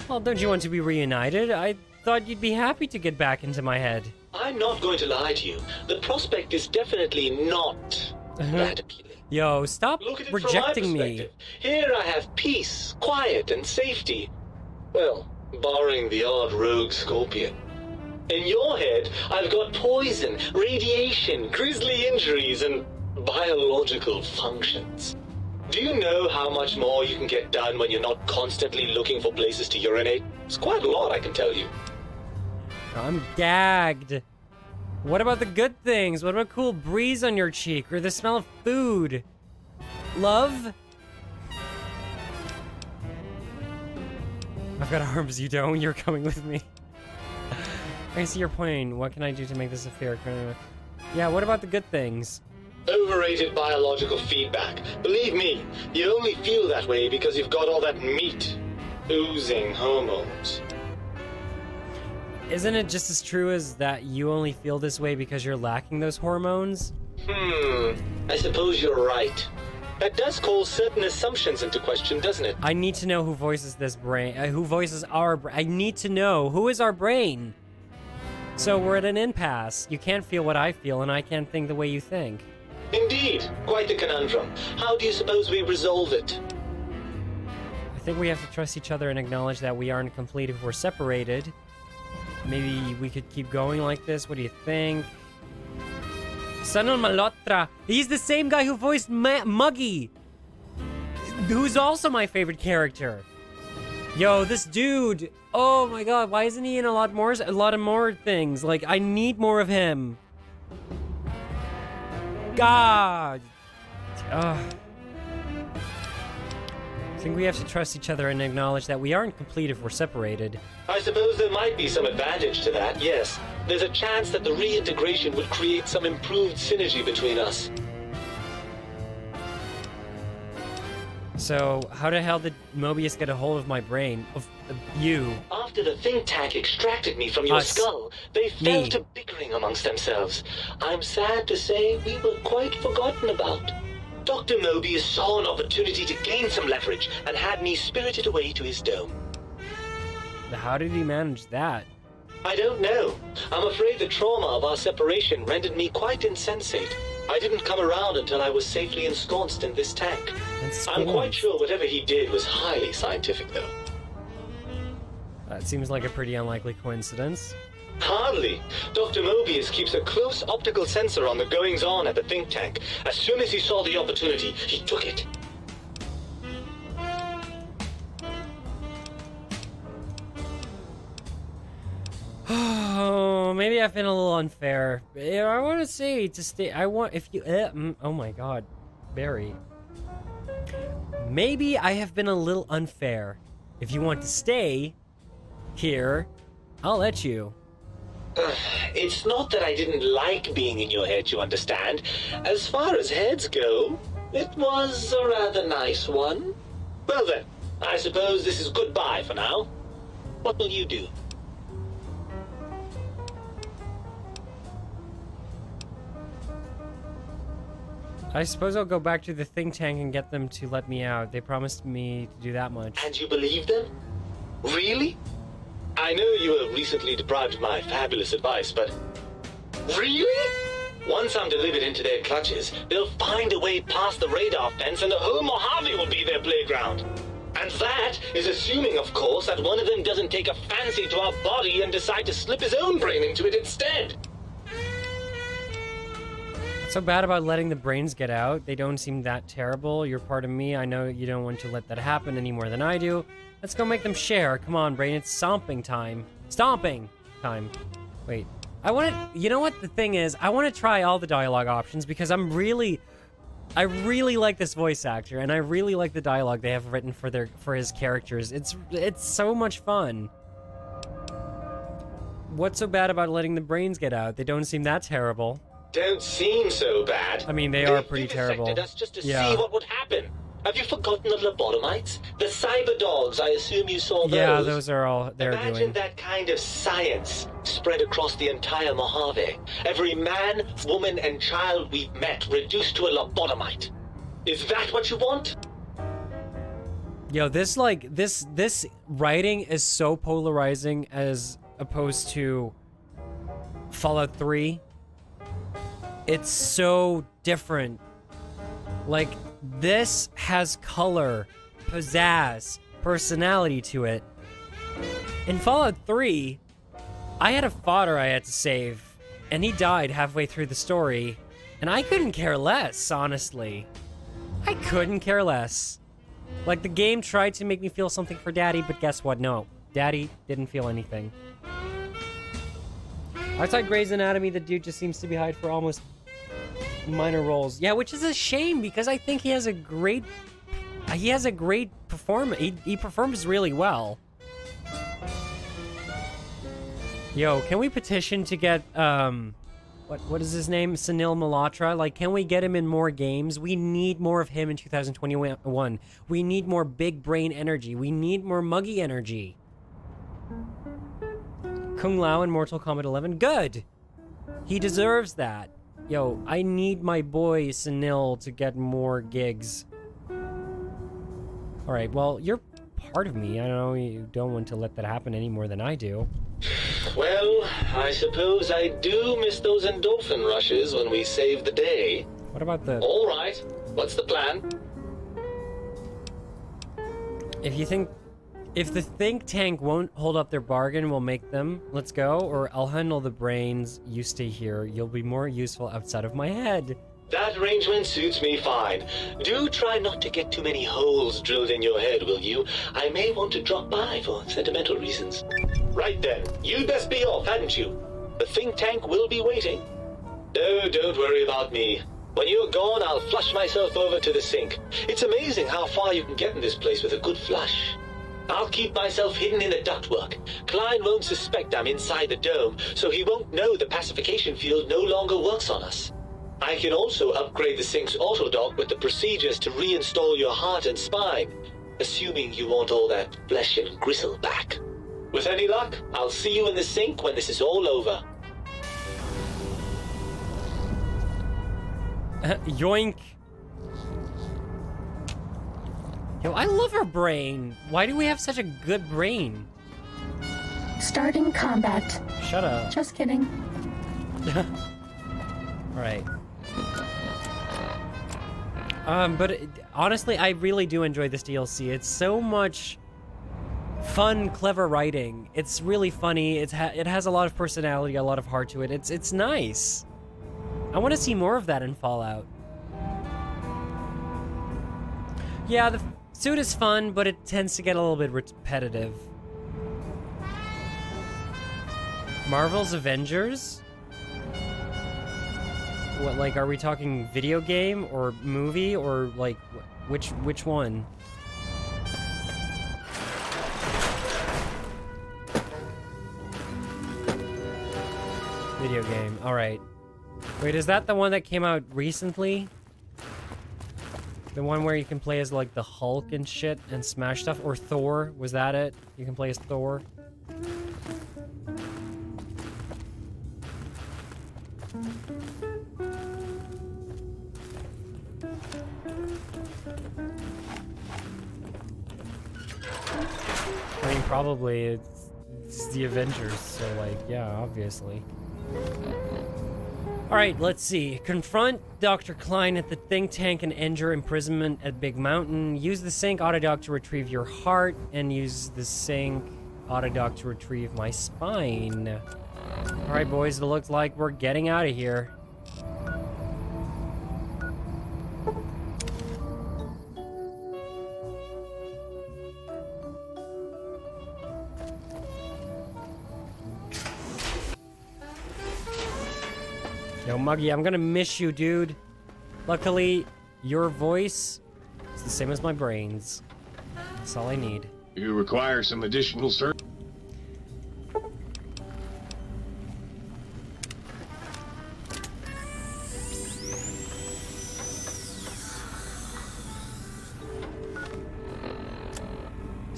Well, don't you want to be reunited? I thought you'd be happy to get back into my head. I'm not going to lie to you. The prospect is definitely not that appealing. Yo, stop Look at it rejecting from my me. perspective. Here I have peace, quiet, and safety. Well, barring the odd rogue scorpion. In your head, I've got poison, radiation, grisly injuries, and biological functions. Do you know how much more you can get done when you're not constantly looking for places to urinate? It's quite a lot, I can tell you. I'm gagged. What about the good things? What about a cool breeze on your cheek or the smell of food? Love? I've got arms, you don't. You're coming with me. I see your point. What can I do to make this a fair... Yeah, what about the good things? Overrated biological feedback. Believe me, you only feel that way because you've got all that meat. Oozing hormones. Isn't it just as true as that you only feel this way because you're lacking those hormones? I suppose you're right. That does call certain assumptions into question, doesn't it? I need to know who voices this brain, who voices our brain. I need to know who is our brain. So we're at an impasse. You can't feel what I feel, and I can't think the way you think. Indeed, quite the conundrum. How do you suppose we resolve it? I think we have to trust each other and acknowledge that we aren't complete if we're separated. Maybe we could keep going like this. What do you think? Sanon Malotra. He's the same guy who voiced Muggy, who's also my favorite character. Yo, this dude. Oh my god, why isn't he in a lot of more things? Like, I need more of him. God. I think we have to trust each other and acknowledge that we aren't complete if we're separated. I suppose there might be some advantage to that, yes. There's a chance that the reintegration would create some improved synergy between us. So, how the hell did Mobius get a hold of my brain? Of you? After the think tank extracted me from your skull, they fell Me. to bickering amongst themselves. I'm sad to say we were quite forgotten about. Dr. Mobius saw an opportunity to gain some leverage and had me spirited away to his dome. How did he manage that? I don't know. I'm afraid the trauma of our separation rendered me quite insensate. I didn't come around until I was safely ensconced in this tank. I'm quite sure whatever he did was highly scientific, though. That seems like a pretty unlikely coincidence. Hardly. Dr. Mobius keeps a close optical sensor on the goings-on at the think tank. As soon as he saw the opportunity, he took it. Oh, maybe I've been a little unfair. I want to say to stay. If you. Oh my god, Barry. Maybe I have been a little unfair. If you want to stay here, I'll let you. It's not that I didn't like being in your head, you understand. As far as heads go, it was a rather nice one. Well then, I suppose this is goodbye for now. What will you do? I suppose I'll go back to the think tank and get them to let me out. They promised me to do that much. And you believe them? Really? I know you were recently deprived of my fabulous advice, but... Really? Once I'm delivered into their clutches, they'll find a way past the radar fence and the whole Mojave will be their playground. And that is assuming, of course, that one of them doesn't take a fancy to our body and decide to slip his own brain into it instead. What's so bad about letting the brains get out? They don't seem that terrible. You're part of me. I know you don't want to let that happen any more than I do. Let's go make them share. Come on, brain. It's stomping time. Stomping time. Wait. I want to... You know what the thing is? I want to try all the dialogue options because I really like this voice actor, and I really like the dialogue they have written for his characters. It's so much fun. What's so bad about letting the brains get out? They don't seem that terrible. Don't seem so bad. I mean, they are pretty terrible. Us just to yeah. see what would happen. Have you forgotten the lobotomites? The cyber dogs, I assume you saw those. Yeah, those are all they're Imagine doing. that kind of science spread across the entire Mojave. Every man, woman, and child we've met reduced to a lobotomite. Is that what you want? Yo, this writing is so polarizing as opposed to Fallout 3. It's so different. Like, this has color, pizzazz, personality to it. In Fallout 3, I had a fodder I had to save, and he died halfway through the story, and I couldn't care less, honestly. I couldn't care less. Like, the game tried to make me feel something for Daddy, but guess what? No. Daddy didn't feel anything. Outside Grey's Anatomy, the dude just seems to be hired for almost minor roles. Yeah, which is a shame, because I think he has a great performance. He performs really well. Yo, can we petition to get, what is his name? Sunil Malhotra? Like, can we get him in more games? We need more of him in 2021. We need more big brain energy. We need more muggy energy. Kung Lao in Mortal Kombat 11. Good! He deserves that. Yo, I need my boy Sunil to get more gigs. Alright, well, you're part of me. I know you don't want to let that happen any more than I do. Well, I suppose I do miss those endorphin rushes when we save the day. What about the... All right, what's the plan? If the think tank won't hold up their bargain, we'll make them. Let's go, or I'll handle the brains. You stay here. You'll be more useful outside of my head. That arrangement suits me fine. Do try not to get too many holes drilled in your head, will you? I may want to drop by for sentimental reasons. Right then, you'd best be off, hadn't you? The think tank will be waiting. No, don't worry about me. When you're gone, I'll flush myself over to the sink. It's amazing how far you can get in this place with a good flush. I'll keep myself hidden in the ductwork. Klein won't suspect I'm inside the dome, so he won't know the pacification field no longer works on us. I can also upgrade the sink's autodock with the procedures to reinstall your heart and spine, assuming you want all that flesh and gristle back. With any luck, I'll see you in the sink when this is all over. Yoink. Yo, I love her brain. Why do we have such a good brain? Starting combat. Shut up. Just kidding. Right. But honestly, I really do enjoy this DLC. It's so much fun, clever writing. It's really funny. It has a lot of personality, a lot of heart to it. It's nice. I want to see more of that in Fallout. Yeah, the suit is fun, but it tends to get a little bit repetitive. Marvel's Avengers? What, like, are we talking video game or movie or like which one? Video game. All right. Wait, is that the one that came out recently? The one where you can play as like the Hulk and shit and smash stuff, or Thor? Was that it? You can play as Thor. I mean, probably it's the Avengers, so like, yeah, obviously. Alright, let's see. Confront Dr. Klein at the think tank and end your imprisonment at Big Mountain. Use the sync autodock to retrieve your heart, and use the sync autodock to retrieve my spine. Alright, boys, it looks like we're getting out of here. Yo, Muggy, I'm gonna miss you, dude. Luckily, your voice is the same as my brains. That's all I need. You require some additional service?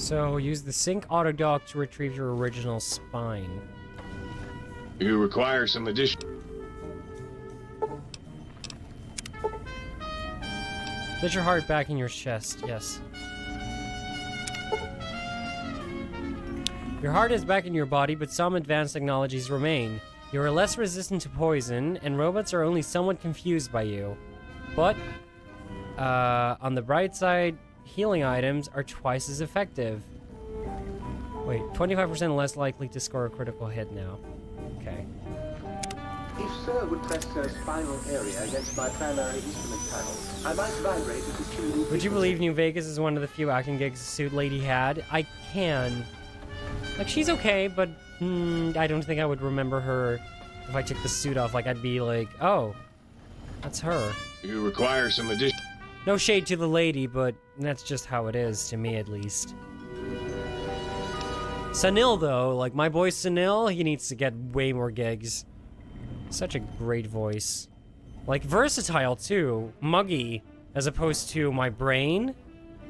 So, use the sync autodock to retrieve your original spine. You require some addition. Put your heart back in your chest, yes. Your heart is back in your body, but some advanced technologies remain. You are less resistant to poison, and robots are only somewhat confused by you. But, on the bright side, healing items are twice as effective. Wait, 25% less likely to score a critical hit now. Okay. If Sir would press Sir's spinal area against my primary instrument panel, I might vibrate at his community. Would you believe New Vegas is one of the few acting gigs the suit lady had? I can. Like, she's okay, but I don't think I would remember her if I took the suit off. Like, I'd be like, oh, that's her. You require some addition. No shade to the lady, but that's just how it is, to me at least. Sunil, though, like my boy Sunil, he needs to get way more gigs. Such a great voice. Like, versatile, too. Muggy, as opposed to my brain,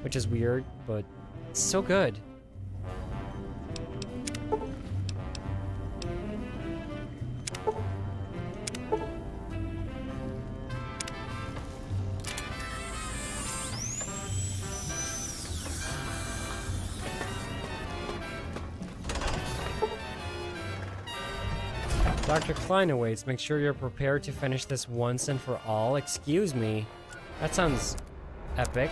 which is weird, but it's so good. Dr. Klein awaits. Make sure you're prepared to finish this once and for all. Excuse me. That sounds epic.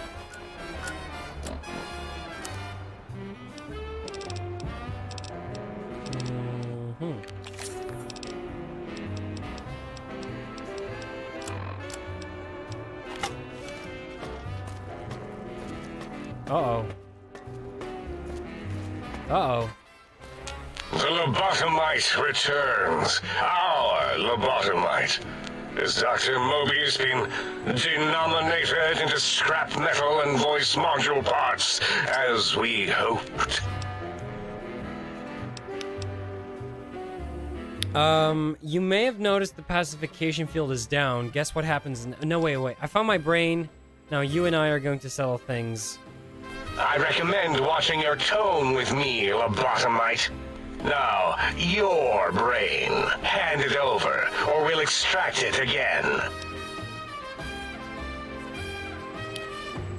Uh-oh. Uh-oh. The lobotomite returns. Our lobotomite. Has Dr. Mobius been denominated into scrap metal and voice module parts, as we hoped? You may have noticed the pacification field is down. Guess what happens? No, wait. I found my brain. Now you and I are going to settle things. I recommend watching your tone with me, lobotomite. Now, your brain. Hand it over, or we'll extract it again.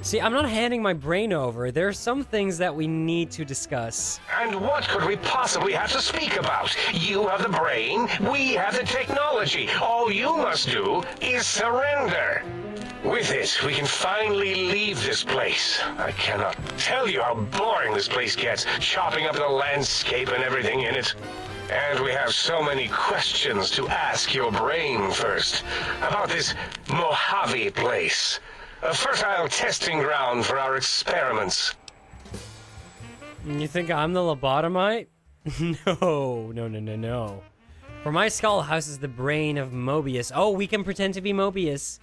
See, I'm not handing my brain over. There are some things that we need to discuss. And what could we possibly have to speak about? You have the brain, we have the technology. All you must do is surrender. With it, we can finally leave this place. I cannot tell you how boring this place gets, chopping up the landscape and everything in it. And we have so many questions to ask your brain first. About this Mojave place. A fertile testing ground for our experiments. You think I'm the lobotomite? No. For my skull houses the brain of Mobius. Oh, we can pretend to be Mobius.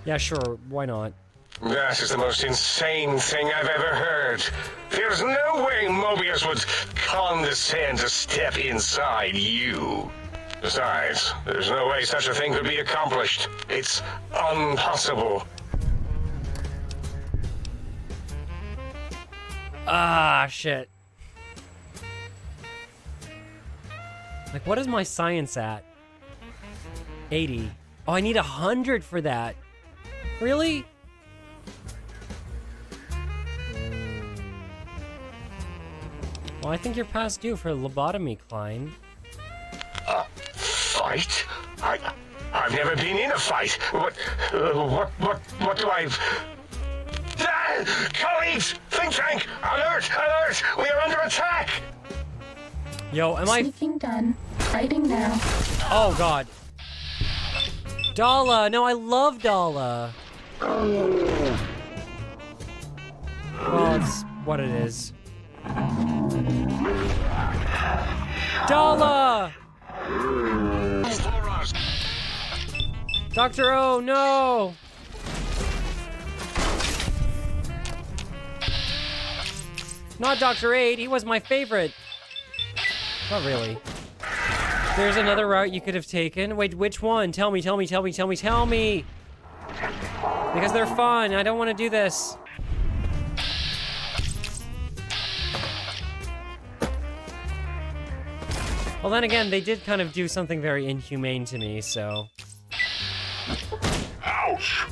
Yeah, sure, why not? That is the most insane thing I've ever heard. There's no way Mobius would condescend to step inside you. Besides, there's no way such a thing could be accomplished. It's impossible. Ah, shit. Like, what is my science at? 80. Oh, I need 100 for that. Really? Well, I think you're past due for lobotomy, Klein. Fight? I've never been in a fight. What do I... Colleagues! Think tank! Alert! We are under attack! Yo, am I... Sneaking done. Fighting now. Oh, God. Dala! No, I love Dala! Well, it's what it is. Dala! Dr. O, no! Not Dr. 8, he was my favorite. Not really. There's another route you could have taken. Wait, which one? Tell me. Because they're fun. I don't want to do this. Well, then again, they did kind of do something very inhumane to me, so... Ouch!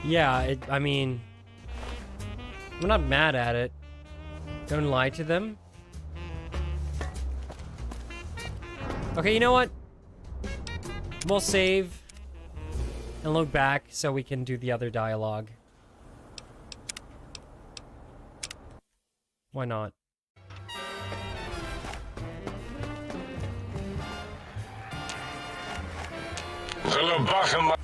Yeah, I mean... I'm not mad at it. Don't lie to them. Okay, you know what? We'll save and look back so we can do the other dialogue. Why not? The lobotomy.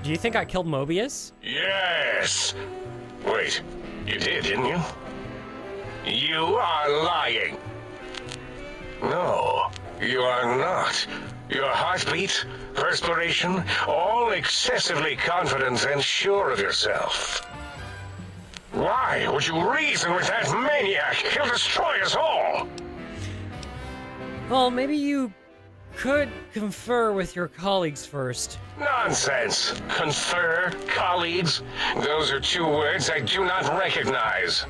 Do you think I killed Mobius? Yes. Wait, you did, didn't you? You are lying. No, you are not. Your heartbeat, perspiration, all excessively confident and sure of yourself. Why would you reason with that maniac? He'll destroy us all. Well, maybe you could confer with your colleagues first. Nonsense. Confer, colleagues. Those are two words I do not recognize.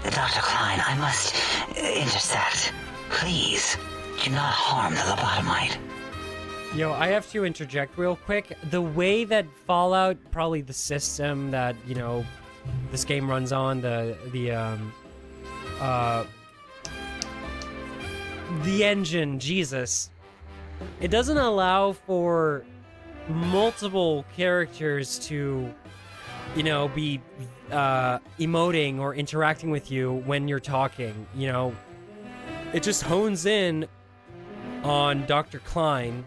Dr. Klein, I must intersect. Please, do not harm the lobotomite. Yo, I have to interject real quick. The way that Fallout, probably the system that, you know, this game runs on, the engine, Jesus. It doesn't allow for multiple characters to, you know, be emoting or interacting with you when you're talking, you know. It just hones in on Dr. Klein.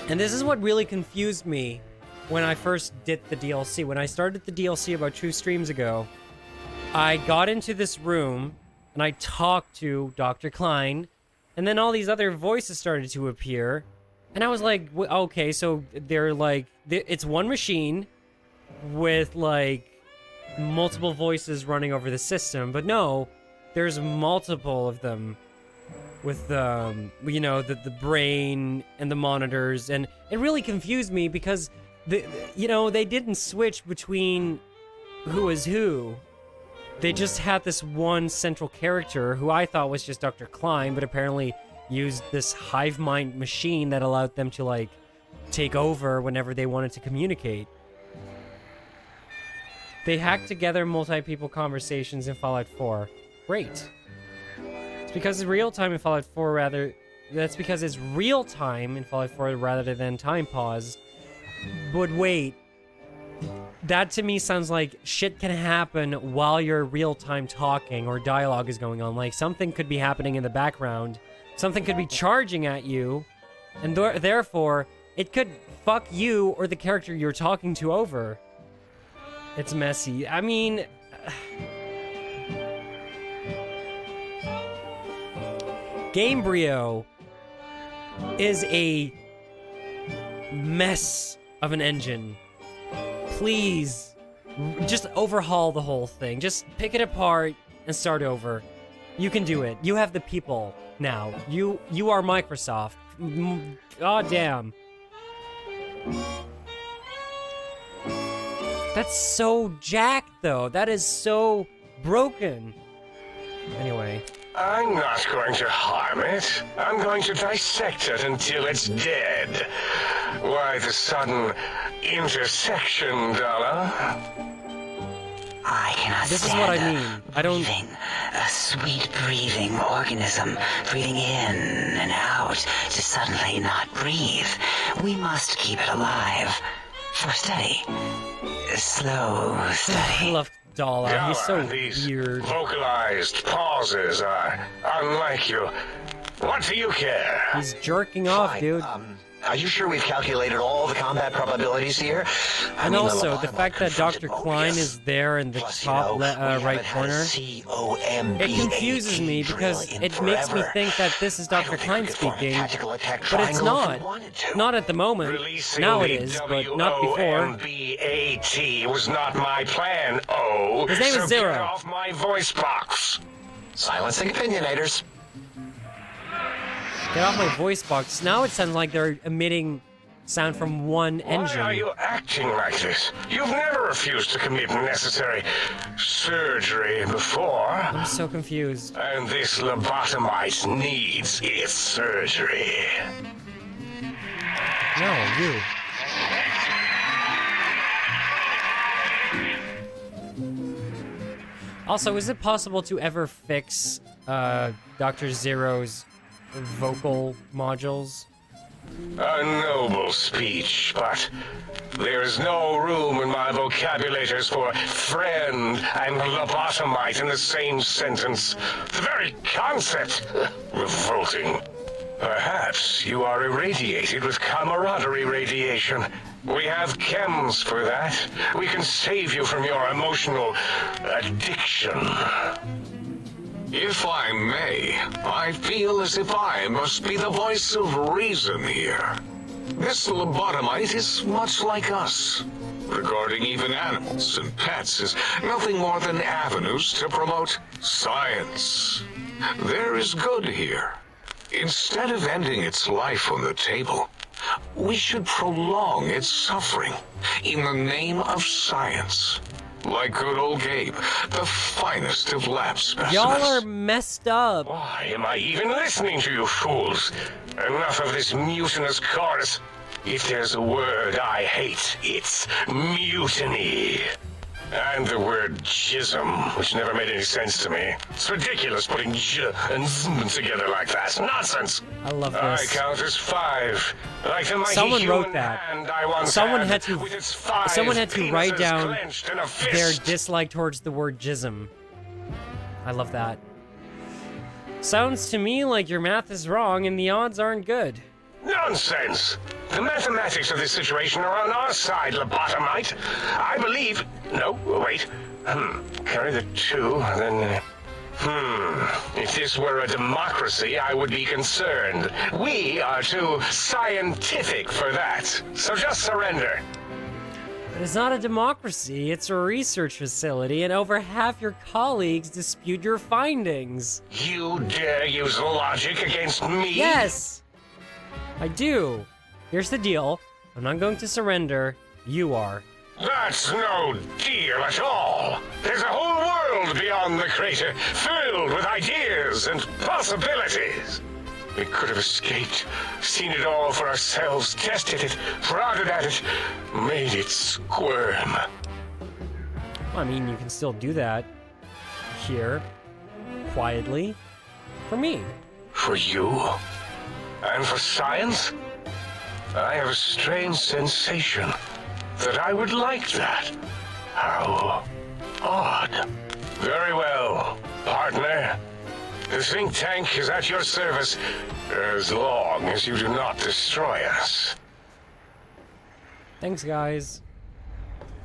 And this is what really confused me when I first did the DLC. When I started the DLC about 2 streams ago, I got into this room and I talked to Dr. Klein, and then all these other voices started to appear. And I was like, okay, so they're like, it's one machine with like multiple voices running over the system, but no, there's multiple of them with you know, the brain and the monitors, and it really confused me because you know, they didn't switch between who is who. They just had this one central character who I thought was just Dr. Klein, but apparently used this hive mind machine that allowed them to like take over whenever they wanted to communicate. They hacked together multi-people conversations in Fallout 4. Great. It's because it's real time in Fallout 4 rather... That's because it's real time in Fallout 4 rather than time paused. But wait. That to me sounds like shit can happen while you're real time talking or dialogue is going on. Like something could be happening in the background. Something could be charging at you. And therefore, it could fuck you or the character you're talking to over. It's messy. I mean... Gamebryo is a mess of an engine. Please, just overhaul the whole thing. Just pick it apart and start over. You can do it. You have the people now. You are Microsoft. God damn. That's so jacked, though. That is so broken. Anyway. I'm not going to harm it. I'm going to dissect it until it's dead. Why the sudden intersection, Donna? I cannot This is stand what I mean. I don't... a sweet breathing organism breathing in and out to suddenly not breathe. We must keep it alive. For steady. Slow, steady. I love Dala. He's so these weird. Vocalized pauses are unlike you. What do you care? He's jerking off, dude. Are you sure we've calculated all the combat probabilities here? And also, the fact that Dr. Klein is there in the top right corner, it confuses me because it makes me think that this is Dr. Klein speaking, but it's not. Not at the moment. Now it is, but not before. MBAT was not my plan, oh. His name is Zero. Get off my voice box. Silencing opinionators. Get off my voice box. Now it sounds like they're emitting sound from one engine. Why are you acting like this? You've never refused to commit necessary surgery before. I'm so confused. And this lobotomite needs its surgery. No, you. Also, is it possible to ever fix Dr. Zero's vocal modules? A noble speech, but there's no room in my vocabulators for friend and lobotomite in the same sentence. The very concept, revolting. Perhaps you are irradiated with camaraderie radiation. We have chems for that. We can save you from your emotional addiction. If I may, I feel as if I must be the voice of reason here. This lobotomite is much like us. Regarding even animals and pets is nothing more than avenues to promote science. There is good here. Instead of ending its life on the table, we should prolong its suffering in the name of science. Like good old Gabe, the finest of lab specimens. Y'all are messed up. Why am I even listening to you fools? Enough of this mutinous chorus. If there's a word I hate, it's mutiny. And the word jism, which never made any sense to me. It's ridiculous putting j and zm together like that. Nonsense. I love I this. count as 5. Like the mighty Someone wrote human that. hand I once Someone had had to. with its 5 Someone had to write penises down clenched in a their fist. dislike towards the word jism. I love that. Sounds to me like your math is wrong and the odds aren't good. Nonsense! The mathematics of this situation are on our side, lobotomite. I believe... No, wait. Carry the 2, then... If this were a democracy, I would be concerned. We are too scientific for that. So just surrender. But it's not a democracy, it's a research facility, and over half your colleagues dispute your findings. You dare use logic against me? Yes! I do. Here's the deal. I'm not going to surrender. You are. That's no deal at all. There's a whole world beyond the crater, filled with ideas and possibilities. We could have escaped, seen it all for ourselves, tested it, prodded at it, made it squirm. I mean, you can still do that. Here. Quietly. For me. For you? And for science? I have a strange sensation that I would like that. How odd. Very well, partner. The think tank is at your service as long as you do not destroy us. Thanks, guys.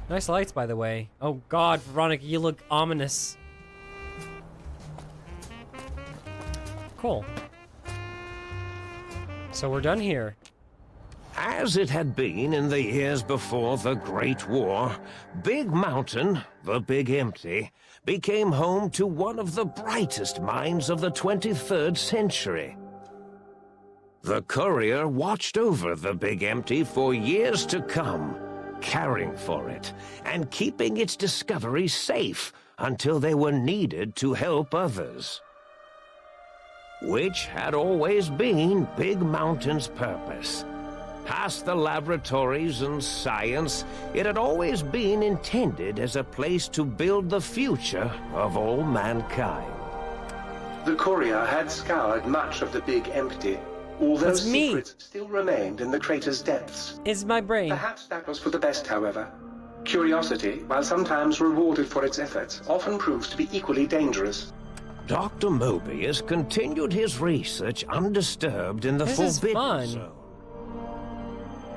Nice lights, by the way. Oh god, Veronica, you look ominous. Cool. So we're done here. As it had been in the years before the Great War, Big Mountain, the Big Empty, became home to one of the brightest minds of the 23rd century. The courier watched over the Big Empty for years to come, caring for it and keeping its discoveries safe until they were needed to help others. Which had always been Big Mountain's purpose. Past the laboratories and science, it had always been intended as a place to build the future of all mankind. The courier had scoured much of the Big Empty, although That's me. secrets still remained in the crater's depths. It's my brain. Perhaps that was for the best, however. Curiosity, while sometimes rewarded for its efforts, often proves to be equally dangerous. Dr. Mobius continued his research undisturbed in the Forbidden Zone.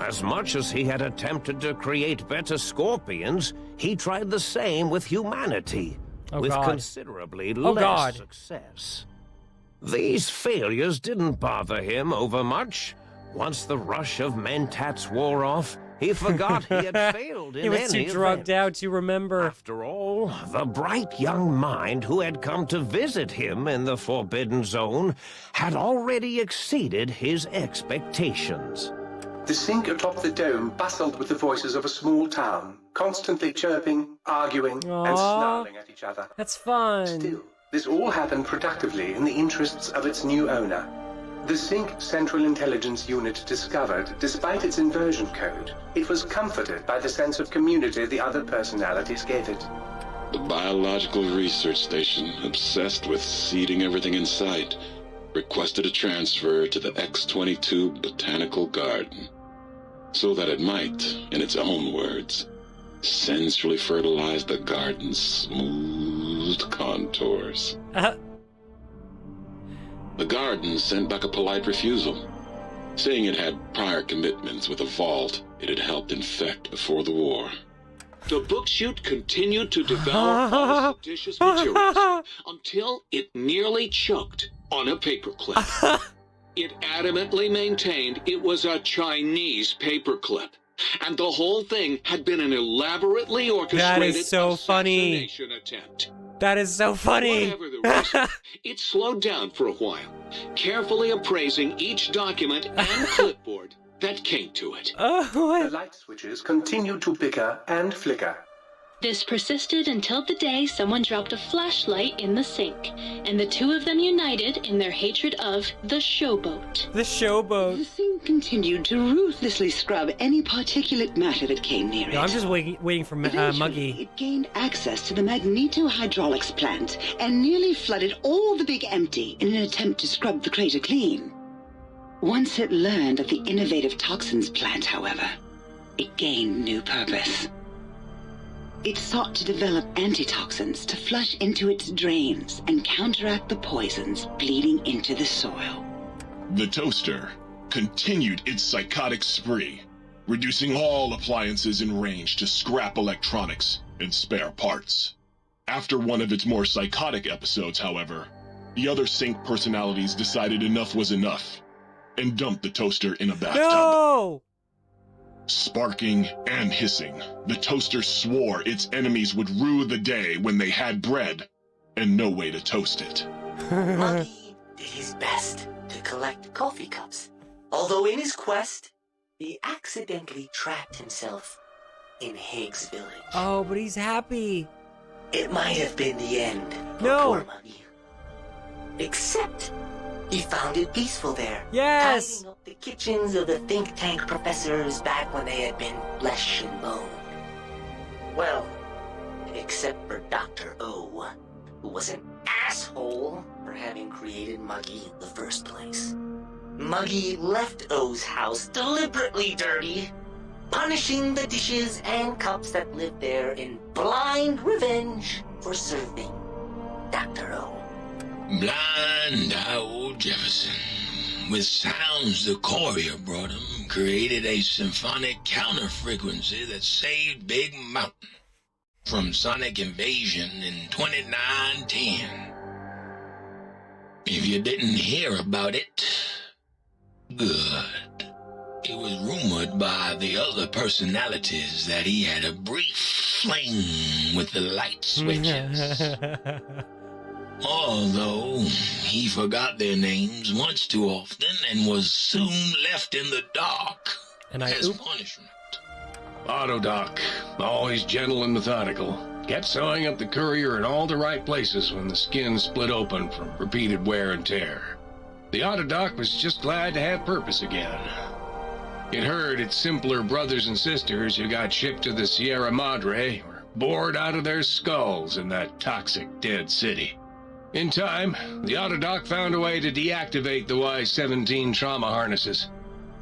As much as he had attempted to create better scorpions, he tried the same with humanity, with considerably less success. These failures didn't bother him over much. Once the rush of mentats wore off, he forgot he had failed in any He was too drugged out to remember. After all, the bright young mind who had come to visit him in the Forbidden Zone had already exceeded his expectations. The sink atop the dome bustled with the voices of a small town, constantly chirping, arguing, and snarling at each other. That's fun. Still, this all happened productively in the interests of its new owner. The Sync Central Intelligence Unit discovered, despite its inversion code, it was comforted by the sense of community the other personalities gave it. The Biological Research Station, obsessed with seeding everything in sight, requested a transfer to the X-22 Botanical Garden, so that it might, in its own words, sensually fertilize the garden's smooth contours. The garden sent back a polite refusal, saying it had prior commitments with a vault it had helped infect before the war. The book chute continued to devour all seditious materials until it nearly choked on a paperclip. It adamantly maintained it was a Chinese paperclip, and the whole thing had been an elaborately orchestrated assassination attempt. That is so funny. Whatever the reason, it slowed down for a while, carefully appraising each document and clipboard that came to it. The light switches continued to bicker and flicker. This persisted until the day someone dropped a flashlight in the sink, and the two of them united in their hatred of the showboat. The showboat. The sink continued to ruthlessly scrub any particulate matter that came near it. No, I'm just waiting for Muggy. It gained access to the magneto-hydraulics plant and nearly flooded all the big empty in an attempt to scrub the crater clean. Once it learned of the innovative toxins plant, however, it gained new purpose. It sought to develop antitoxins to flush into its drains and counteract the poisons bleeding into the soil. The toaster continued its psychotic spree, reducing all appliances in range to scrap electronics and spare parts. After one of its more psychotic episodes, however, the other Sync personalities decided enough was enough and dumped the toaster in a bathtub. No! Sparking and hissing, the toaster swore its enemies would rue the day when they had bread and no way to toast it. Muggy did his best to collect coffee cups, although in his quest, he accidentally trapped himself in Higgs Village. Oh, but he's happy. It might have been the end for poor Muggy. Except he found it peaceful there. Yes! Tidying up the kitchens of the think tank professors back when they had been flesh and bone. Well, except for Dr. O, who was an asshole for having created Muggy in the first place. Muggy left O's house deliberately dirty, punishing the dishes and cups that lived there in blind revenge for serving Dr. O. Blind old Jefferson, with sounds the courier brought him, created a symphonic counter-frequency that saved Big Mountain from sonic invasion in 2910. If you didn't hear about it, good. It was rumored by the other personalities that he had a brief fling with the light switches. Although he forgot their names once too often and was soon left in the dark as punishment. Autodoc, always gentle and methodical, kept sewing up the courier in all the right places when the skin split open from repeated wear and tear. The Autodoc was just glad to have purpose again. It heard its simpler brothers and sisters who got shipped to the Sierra Madre were bored out of their skulls in that toxic dead city. In time, the Autodoc found a way to deactivate the Y-17 trauma harnesses,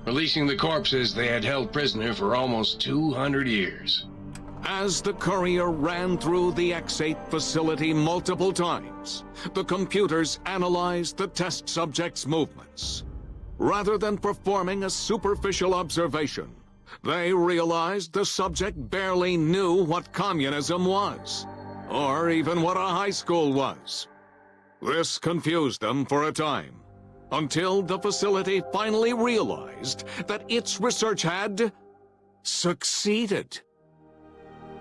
releasing the corpses they had held prisoner for almost 200 years. As the courier ran through the X8 facility multiple times, the computers analyzed the test subject's movements. Rather than performing a superficial observation, they realized the subject barely knew what communism was, or even what a high school was. This confused them for a time, until the facility finally realized that its research had succeeded.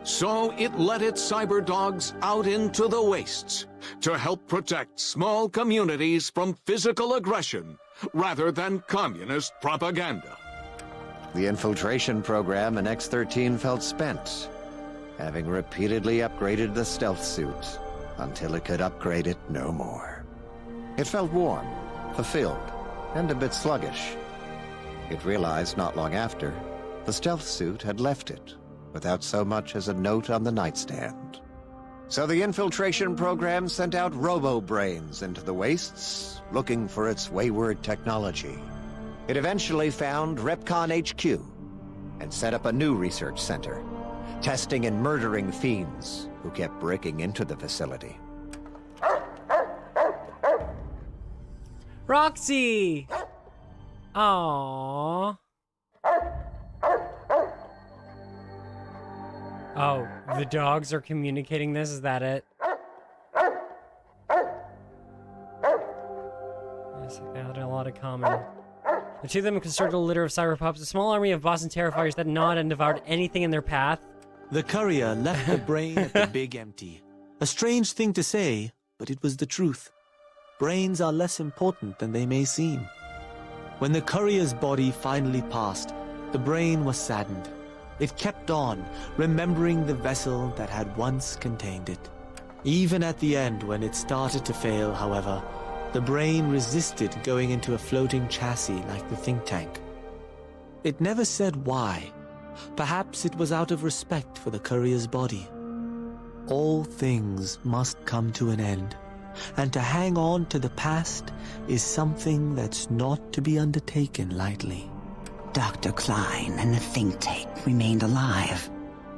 So it let its cyber dogs out into the wastes to help protect small communities from physical aggression rather than communist propaganda. The infiltration program in X-13 felt spent, having repeatedly upgraded the stealth suit until it could upgrade it no more. It felt warm, fulfilled, and a bit sluggish. It realized not long after, the stealth suit had left it without so much as a note on the nightstand. So the infiltration program sent out robo-brains into the wastes, looking for its wayward technology. It eventually found Repcon HQ and set up a new research center, testing and murdering fiends who kept breaking into the facility. Roxy! Aww. Oh, the dogs are communicating this? Is that it? Yes, they had a lot of common. The two of them constructed a litter of cyberpups, a small army of Boston Terrifiers that gnawed and devoured anything in their path. The courier left the brain at the big empty. A strange thing to say, but it was the truth. Brains are less important than they may seem. When the courier's body finally passed, the brain was saddened. It kept on, remembering the vessel that had once contained it. Even at the end, when it started to fail, however, the brain resisted going into a floating chassis like the think tank. It never said why. Perhaps it was out of respect for the courier's body. All things must come to an end, and to hang on to the past is something that's not to be undertaken lightly. Dr. Klein and the think tank remained alive,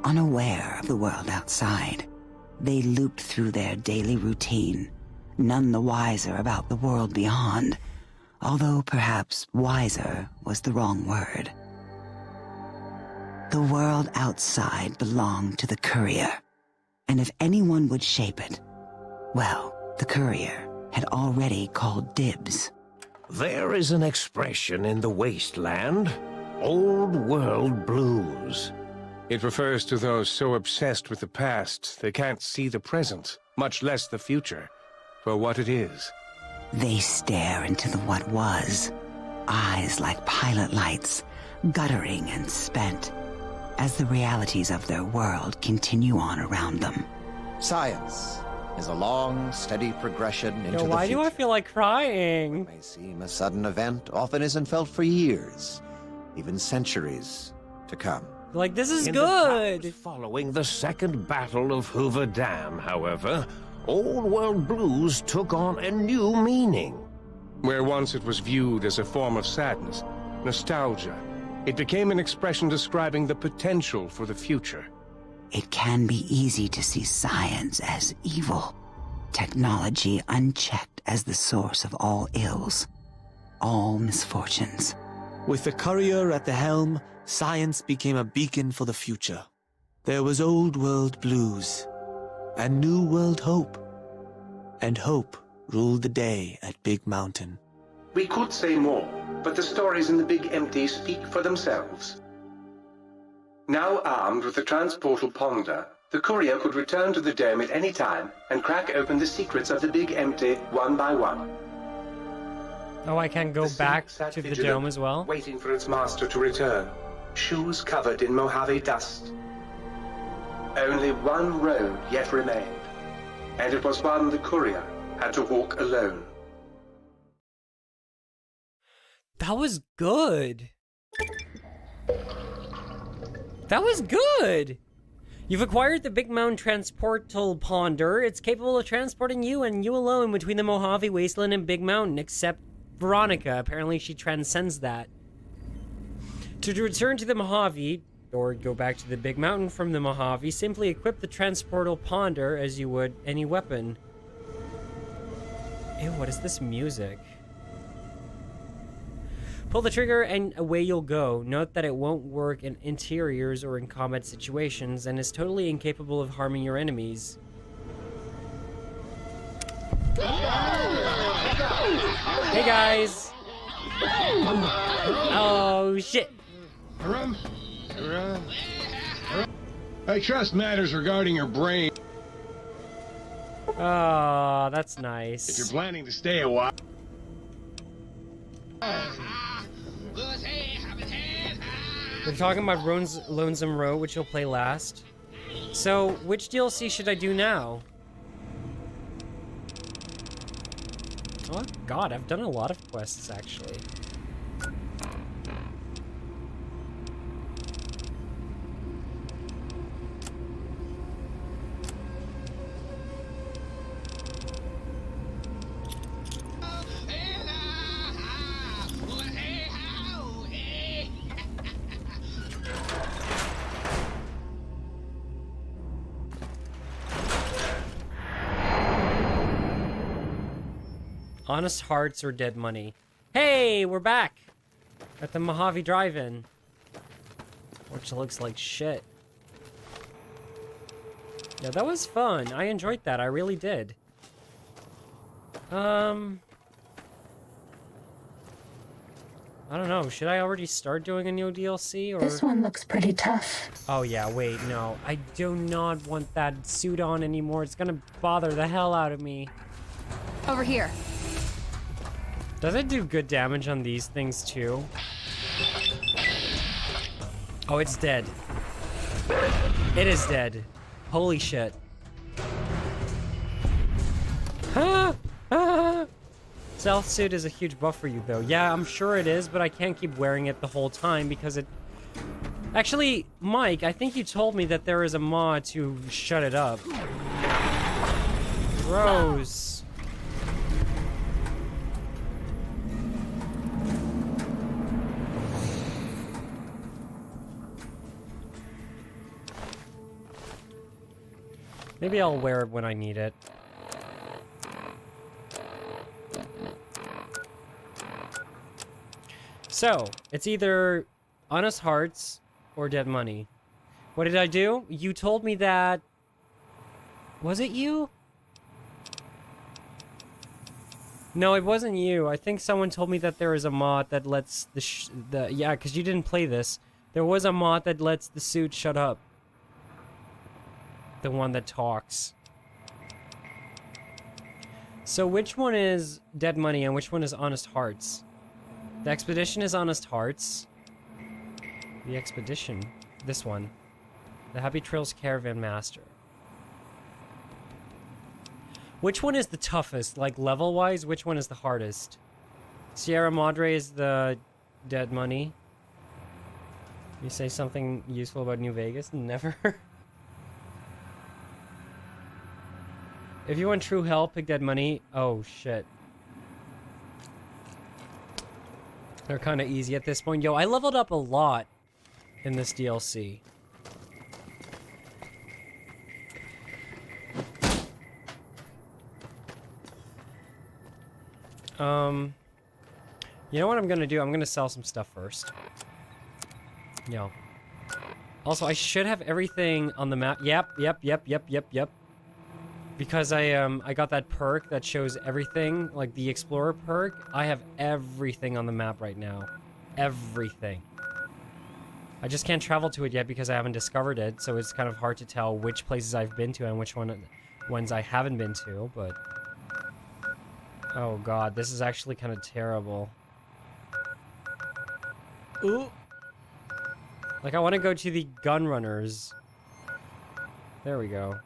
unaware of the world outside. They looped through their daily routine, none the wiser about the world beyond, although perhaps wiser was the wrong word. The world outside belonged to the courier, and if anyone would shape it, well, the courier had already called dibs. There is an expression in the wasteland, old world blues. It refers to those so obsessed with the past they can't see the present, much less the future, for what it is. They stare into the what was, eyes like pilot lights, guttering and spent, as the realities of their world continue on around them. Science is a long, steady progression into the future. Why do I feel like crying? What may seem a sudden event often isn't felt for years, even centuries to come. Like, this is In good! The times following the Second Battle of Hoover Dam, however, Old World Blues took on a new meaning. Where once it was viewed as a form of sadness, nostalgia, it became an expression describing the potential for the future. It can be easy to see science as evil, technology unchecked as the source of all ills, all misfortunes. With the courier at the helm, science became a beacon for the future. There was old world blues, and new world hope. And hope ruled the day at Big Mountain. We could say more, but the stories in the Big Empty speak for themselves. Now armed with the transportal Ponder, the courier could return to the dome at any time and crack open the secrets of the Big Empty one by one. Oh, I can go back to the dome as well? Waiting for its master to return, shoes covered in Mojave dust. Only one road yet remained, and it was one the courier had to walk alone. That was good. That was good! You've acquired the Big Mountain Transportal Ponder. It's capable of transporting you and you alone between the Mojave Wasteland and Big Mountain, except Veronica. Apparently she transcends that. To return to the Mojave, or go back to the big mountain from the Mojave, simply equip the transportal ponder as you would any weapon. Ew, what is this music? Pull the trigger and away you'll go. Note that it won't work in interiors or in combat situations and is totally incapable of harming your enemies. Hey guys! Oh shit! I trust matters regarding your brain. Oh, that's nice. If you're planning to stay a while. We're talking about Lonesome Road, which you'll play last. So, which DLC should I do now? Oh god, I've done a lot of quests, actually. Honest Hearts or Dead Money. Hey, we're back at the Mojave Drive-In, which looks like shit. Yeah, that was fun. I enjoyed that. I really did. I don't know. Should I already start doing a new DLC or? This one looks pretty tough. Oh yeah, wait, no. I do not want that suit on anymore. It's gonna bother the hell out of me. Over here. Does it do good damage on these things too? Oh, it's dead. It is dead. Holy shit. Ah! Ah! Stealth suit is a huge buff for you though. Yeah, I'm sure it is, but I can't keep wearing it the whole time because it... Actually, Mike, I think you told me that there is a mod to shut it up. Gross. Maybe I'll wear it when I need it. So, it's either Honest Hearts or Dead Money. What did I do? You told me that... Was it you? No, it wasn't you. I think someone told me that there is a mod that lets the yeah, because you didn't play this. There was a mod that lets the suit shut up. The one that talks. So which one is Dead Money and which one is Honest Hearts? The Expedition is Honest Hearts. The Expedition. This one. The Happy Trails Caravan Master. Which one is the toughest? Like level-wise, which one is the hardest? Sierra Madre is the Dead Money. You say something useful about New Vegas? Never. If you want true hell, pick Dead Money. Oh, shit. They're kind of easy at this point. Yo, I leveled up a lot in this DLC. You know what I'm gonna do? I'm gonna sell some stuff first. Yo. Also, I should have everything on the map. Yep. Because I got that perk that shows everything, like the Explorer perk. I have everything on the map right now. Everything. I just can't travel to it yet because I haven't discovered it, so it's kind of hard to tell which places I've been to and which ones I haven't been to, but... Oh god, this is actually kind of terrible. Ooh! Like, I want to go to the gun runners. There we go.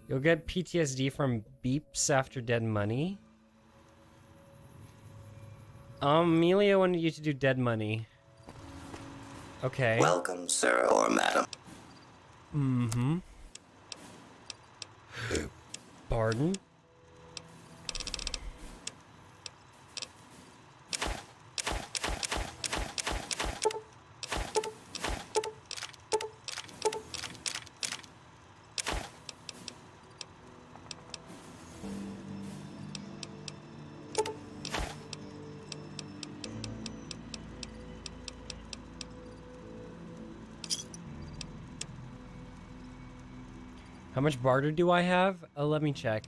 You'll get PTSD from beeps after Dead Money. Amelia wanted you to do Dead Money. Okay. Welcome, sir or madam. Mm-hmm. Pardon? How much barter do I have? Let me check.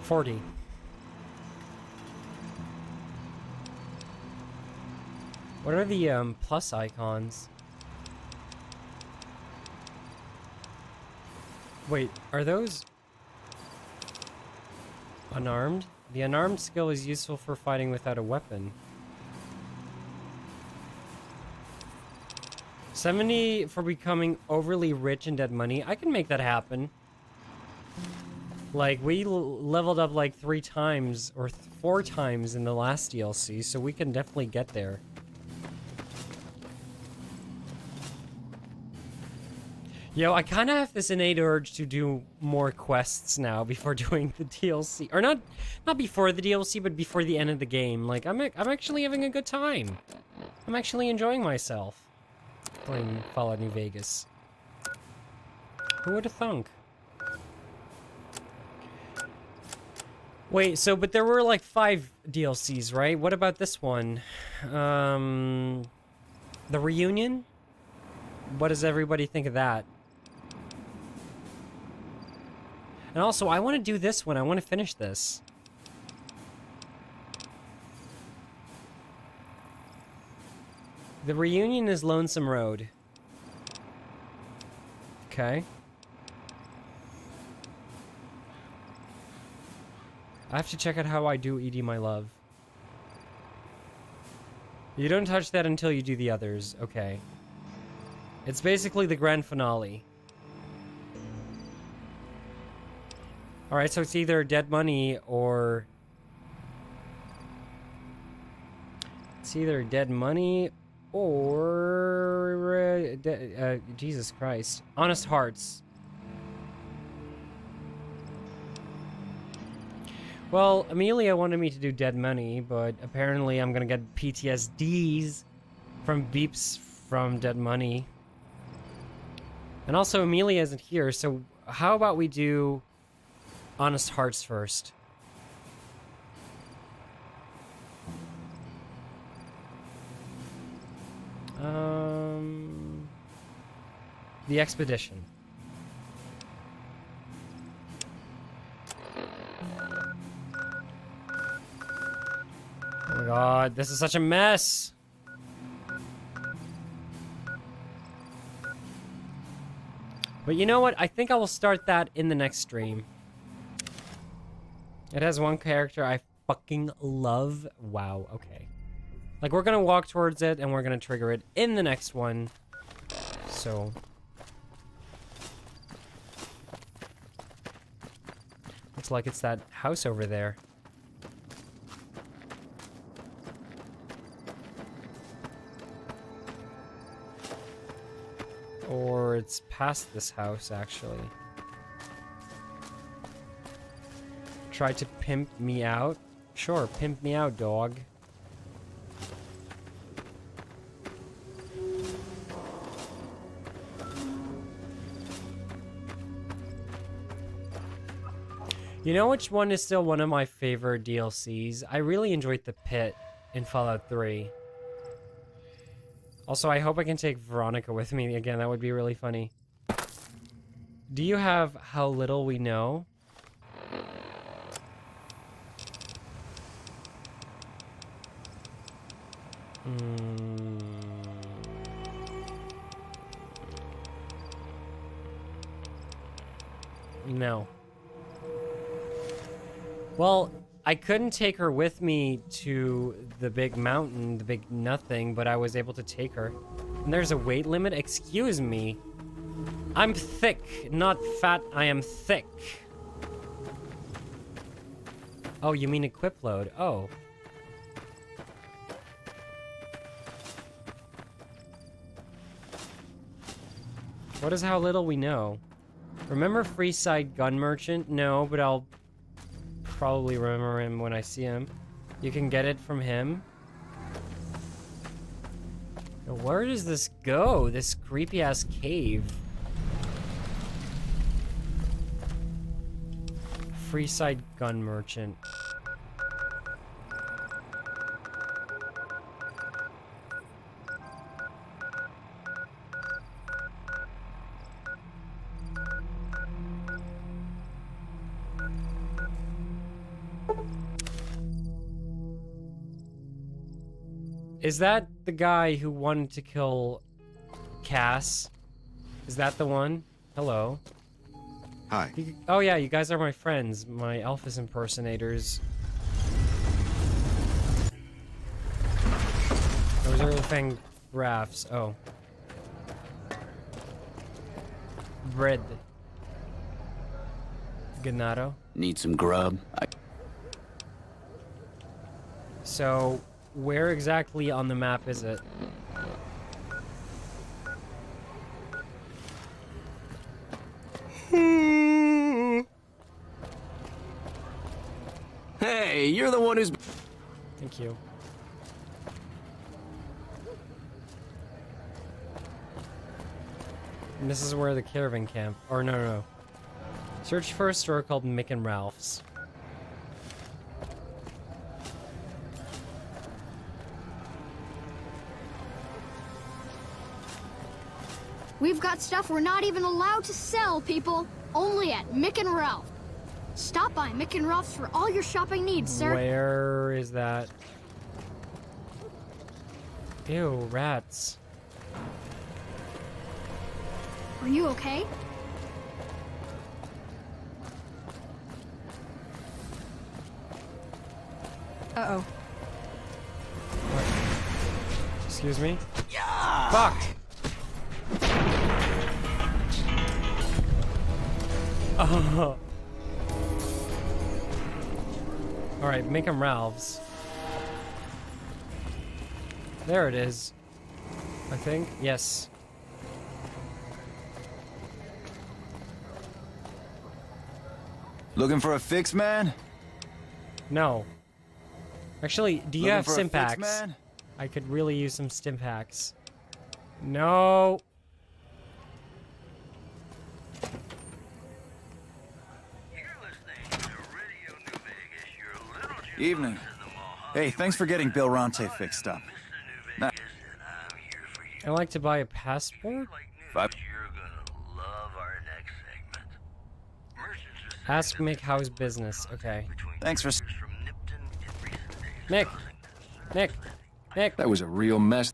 $40. What are the plus icons? Wait, are those unarmed? The unarmed skill is useful for fighting without a weapon. 70 for becoming overly rich and dead money. I can make that happen. Like, we leveled up like 3 times or 4 times in the last DLC, so we can definitely get there. Yo, I kind of have this innate urge to do more quests now before doing the DLC. Or not before the DLC, but before the end of the game. Like, I'm actually having a good time. I'm actually enjoying myself playing Fallout New Vegas. Who would have thunk? Wait, so, but there were like 5 DLCs, right? What about this one? The reunion? What does everybody think of that? And also, I want to do this one. I want to finish this. The reunion is Lonesome Road. Okay. I have to check out how I do ED My Love. You don't touch that until you do the others. Okay. It's basically the grand finale. Alright, so it's either Dead Money or... It's either Dead Money or... Jesus Christ. Honest Hearts. Well, Amelia wanted me to do Dead Money, but apparently I'm gonna get PTSDs from beeps from Dead Money. And also, Amelia isn't here, so how about we do Honest Hearts first? The Expedition. Oh my god, this is such a mess! But you know what? I think I will start that in the next stream. It has one character I fucking love. Wow, okay. Like, we're gonna walk towards it, and we're gonna trigger it in the next one. So... looks like it's that house over there. Or it's past this house, actually. Try to pimp me out? Sure, pimp me out, dog. You know which one is still one of my favorite DLCs? I really enjoyed the pit in Fallout 3. Also, I hope I can take Veronica with me again. That would be really funny. Do you have How Little We Know? No. Well, I couldn't take her with me to the big mountain, the big nothing, but I was able to take her. And there's a weight limit? Excuse me. I'm thick, not fat, I am thick. Oh, you mean equip load? Oh. What is How Little We Know? Remember Freeside Gun Merchant? No, but I'll probably remember him when I see him. You can get it from him. Now, where does this go? This creepy ass cave. Freeside Gun Merchant. Is that the guy who wanted to kill Cass? Is that the one? Hello. Hi. Oh yeah, you guys are my friends, my Elphys impersonators. Those are the Fang rafts. Oh. Bread. Ganado. Need some grub? So, where exactly on the map is it? Hey, you're the one who's... Thank you. And this is where the caravan camp... Or no. Search for a store called Mick and Ralph's. We've got stuff we're not even allowed to sell, people. Only at Mick and Ralph. Stop by Mick and Ralph's for all your shopping needs, sir. Where is that? Ew, rats. Are you okay? Uh-oh. Excuse me? Yeah. Fuck! Oh. Alright, make them Ralphs. There it is. I think. Yes. Looking for a fix, man? No. Actually, do you Looking have for a stim fix, packs? man? I could really use some stim packs. No. Evening. Hey, thanks for getting Bill Ronte fixed up. Nah. I like to buy a passport. Ask Mick how's business. Okay. Thanks for... Mick. That was a real mess.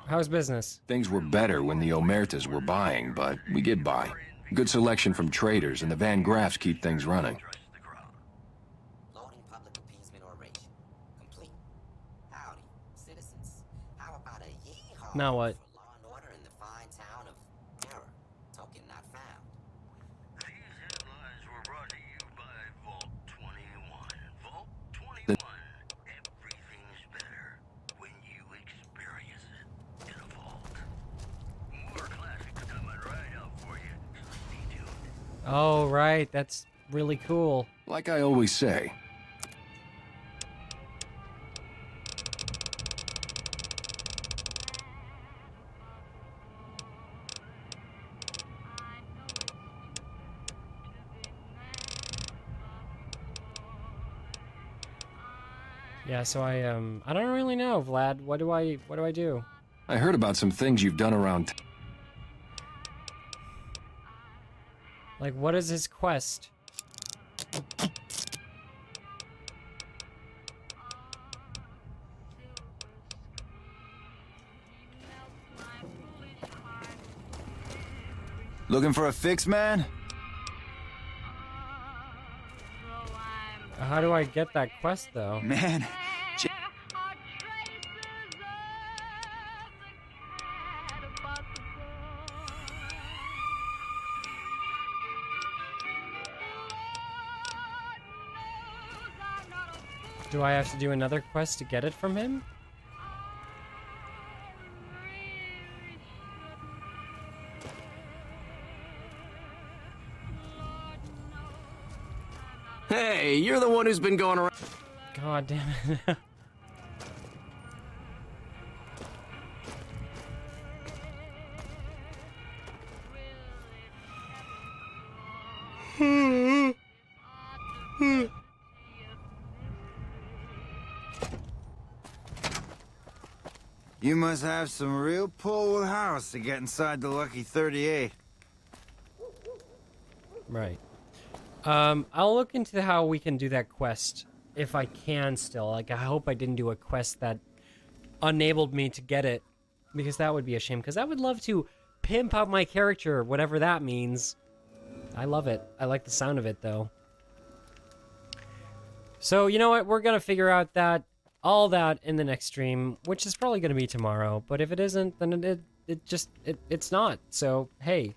How's business? Things were better when the Omertas were buying, but we get by. Good selection from traders, and the Van Graffs keep things running. Now what? Oh, right. That's really cool. Like I always say. Yeah, so I don't really know, Vlad. What do I do? I heard about some things you've done around Like, what is his quest? Looking for a fix, man? How do I get that quest, though? Man. Do I have to do another quest to get it from him? Hey, you're the one who's been going around... God damn it. You must have some real pull with House to get inside the Lucky 38. Right. I'll look into how we can do that quest if I can still. Like, I hope I didn't do a quest that enabled me to get it, because that would be a shame, because I would love to pimp out my character, whatever that means. I love it. I like the sound of it, though. So, you know what? We're gonna figure out all that in the next stream, which is probably gonna be tomorrow. But if it isn't, then it's not. So, hey.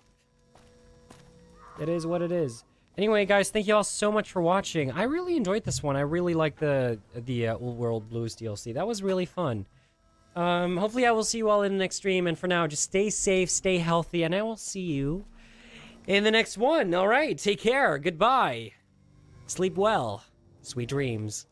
It is what it is. Anyway, guys, thank you all so much for watching. I really enjoyed this one. I really like the Old World Blues DLC. That was really fun. Hopefully I will see you all in the next stream. And for now, just stay safe, stay healthy, and I will see you in the next one. All right, take care. Goodbye. Sleep well. Sweet dreams.